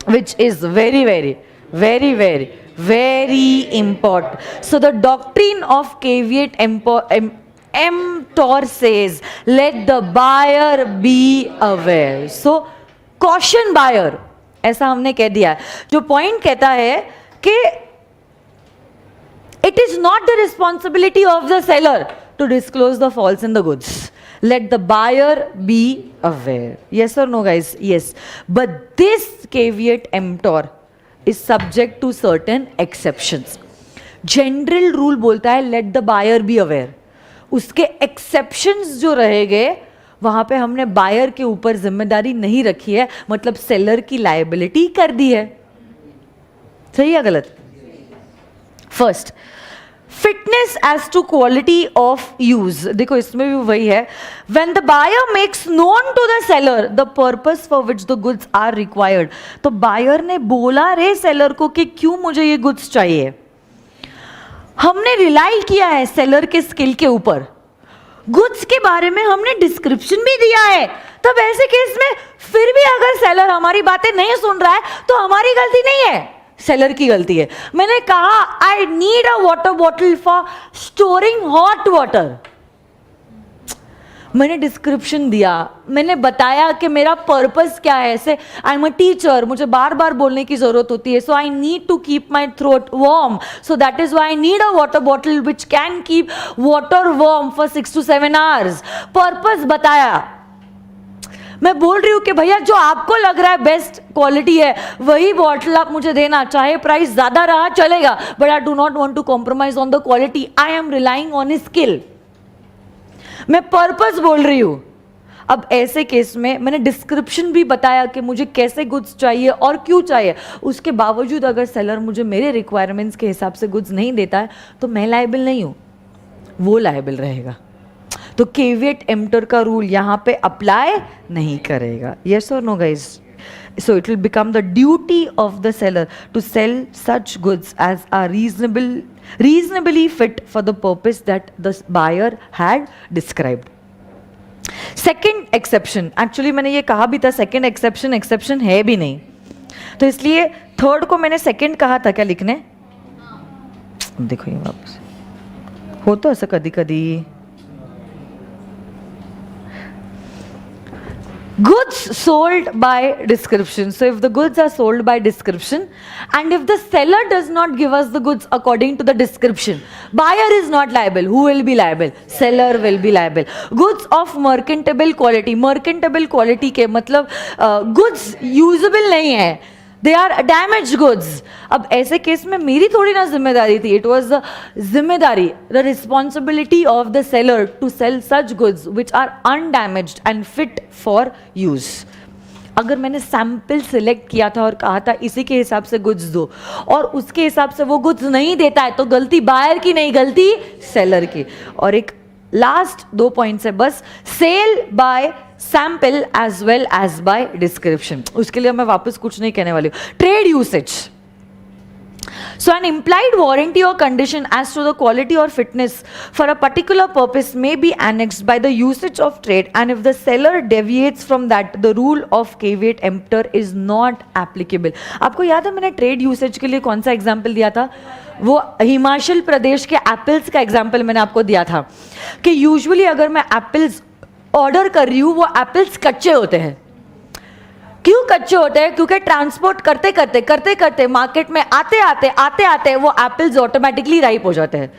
which is very very very very very important. So the doctrine of caveat emptor says let the buyer be aware. So caution buyer, ऐसा हमने कह दिया है. जो point कहता है कि it is not the responsibility of the seller to disclose the faults in the goods. Let the buyer be aware. Yes or no guys? Yes. But this caveat emptor is subject to certain exceptions. General rule बोलता है let the buyer be aware. उसके exceptions जो रहेंगे वहां पे हमने buyer के ऊपर जिम्मेदारी नहीं रखी है, मतलब सेलर की लायबिलिटी कर दी है. सही या गलत? First, fitness as to quality of use. देखो इसमें भी वही है. When the buyer makes known to the seller the purpose for which the goods are required. तो बायर ने बोला रे सेलर को कि क्यों मुझे ये गुड्स चाहिए. हमने रिलाई किया है सेलर के स्किल के ऊपर, गुड्स के बारे में हमने डिस्क्रिप्शन भी दिया है. तब ऐसे केस में फिर भी अगर सेलर हमारी बातें नहीं सुन रहा है तो हमारी गलती नहीं है, सेलर की गलती है. मैंने कहा आई need a water bottle for storing hot water. मैंने डिस्क्रिप्शन दिया, मैंने बताया कि मेरा पर्पस क्या है. ऐसे आई एम अ टीचर, मुझे बार बार बोलने की जरूरत होती है. So I need to keep my throat warm, so that is why I need a water bottle which can keep water warm for 6 to 7 hours. Purpose बताया. मैं बोल रही हूँ कि भैया जो आपको लग रहा है बेस्ट क्वालिटी है वही बॉटल आप मुझे देना, चाहे प्राइस ज्यादा रहा चलेगा, but I do not want to compromise on the quality. I am relying on skill. मैं पर्पस बोल रही हूँ. अब ऐसे केस में मैंने डिस्क्रिप्शन भी बताया कि मुझे कैसे गुड्स चाहिए और क्यों चाहिए. उसके बावजूद अगर सेलर मुझे मेरे रिक्वायरमेंट्स के हिसाब से गुड्स नहीं देता है तो मैं लायबल नहीं हूँ, वो लायबल रहेगा. तो केविएट एम्प्टर का रूल यहाँ पे अप्लाई नहीं करेगा. यस और no guys? So it will become the duty of the seller to sell such goods as are reasonably fit for the purpose that the buyer had described. Second exception, actually मैंने ये कहा भी था second exception है भी नहीं, तो इसलिए थर्ड को मैंने second कहा था. क्या लिखने? देखो ये वापस हो तो ऐसा कभी कभी. Goods sold by description. So if the goods are sold by description and if the seller does not give us the goods according to the description, buyer is not liable. Who will be liable? Seller will be liable. Goods of merchantable quality. Merchantable quality के मतलब goods usable नहीं है, they are damaged goods. अब ऐसे case में मेरी थोड़ी ना जिम्मेदारी थी. It was the जिम्मेदारी, the responsibility of the seller to sell such goods which are undamaged and fit for use. अगर मैंने सैंपल सिलेक्ट किया था और कहा था इसी के हिसाब से गुड्स दो और उसके हिसाब से वो गुड्स नहीं देता है तो गलती बायर की नहीं, गलती सेलर की. और एक लास्ट 2 पॉइंट्स है बस. Sale by sample as well as by description. उसके लिए मैं वापस कुछ नहीं कहने वाली हूँ. Trade usage. So an implied warranty or condition as to the quality or fitness for a particular purpose may be annexed by the usage of trade, and if the seller deviates from that, the rule of caveat emptor is not applicable. आपको याद है मैंने trade usage के लिए कौन सा example दिया था? वो हिमाचल प्रदेश के एप्पल्स का एग्जाम्पल मैंने आपको दिया था कि यूजुअली अगर मैं एप्पल्स ऑर्डर कर रही हूँ वो एप्पल्स कच्चे होते हैं. क्यों कच्चे होते हैं? क्योंकि ट्रांसपोर्ट करते करते मार्केट में आते आते वो एप्पल्स ऑटोमेटिकली राइप हो जाते हैं।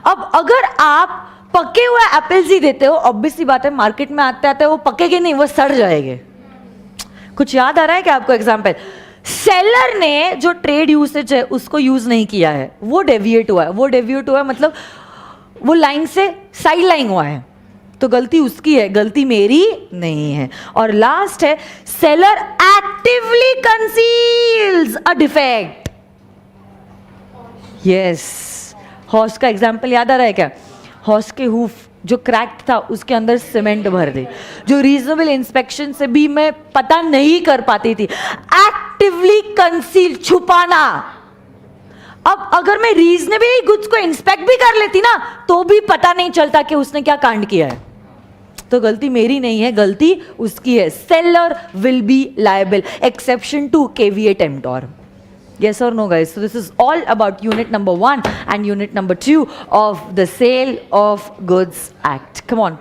अब अगर आप पके हुए एप्पल्स ही देते हो, ऑब्वियस सी बात है मार्केट में आते आते वो पकेंगे नहीं, वो सड़ जाएंगे। कुछ याद आ रहा है क्या आपको एग्जाम्पल? सेलर ने जो ट्रेड यूसेज है उसको यूज नहीं किया है, वो डेविएट हुआ है, मतलब वो लाइन से साइड लाइन हुआ है, तो गलती उसकी है, गलती मेरी नहीं है। और लास्ट है, seller actively conceals a defect. Yes, horse का एग्जाम्पल याद आ रहा है क्या? हॉर्स के हूफ जो क्रैक्ड था उसके अंदर सीमेंट भर दे, जो रीजनेबल इंस्पेक्शन से भी मैं पता नहीं कर पाती थी। एक्टिवली कंसील, छुपाना। अब अगर मैं रीजनेबली गुड्स को इंस्पेक्ट भी कर लेती ना तो भी पता नहीं चलता कि उसने क्या कांड किया है। तो गलती मेरी नहीं है, गलती उसकी है। Seller will be liable, exception to KVA टेम्पटोर। Yes or no, guys? So this is all about unit number 1 and unit number 2 of the Sale of Goods Act. Come on.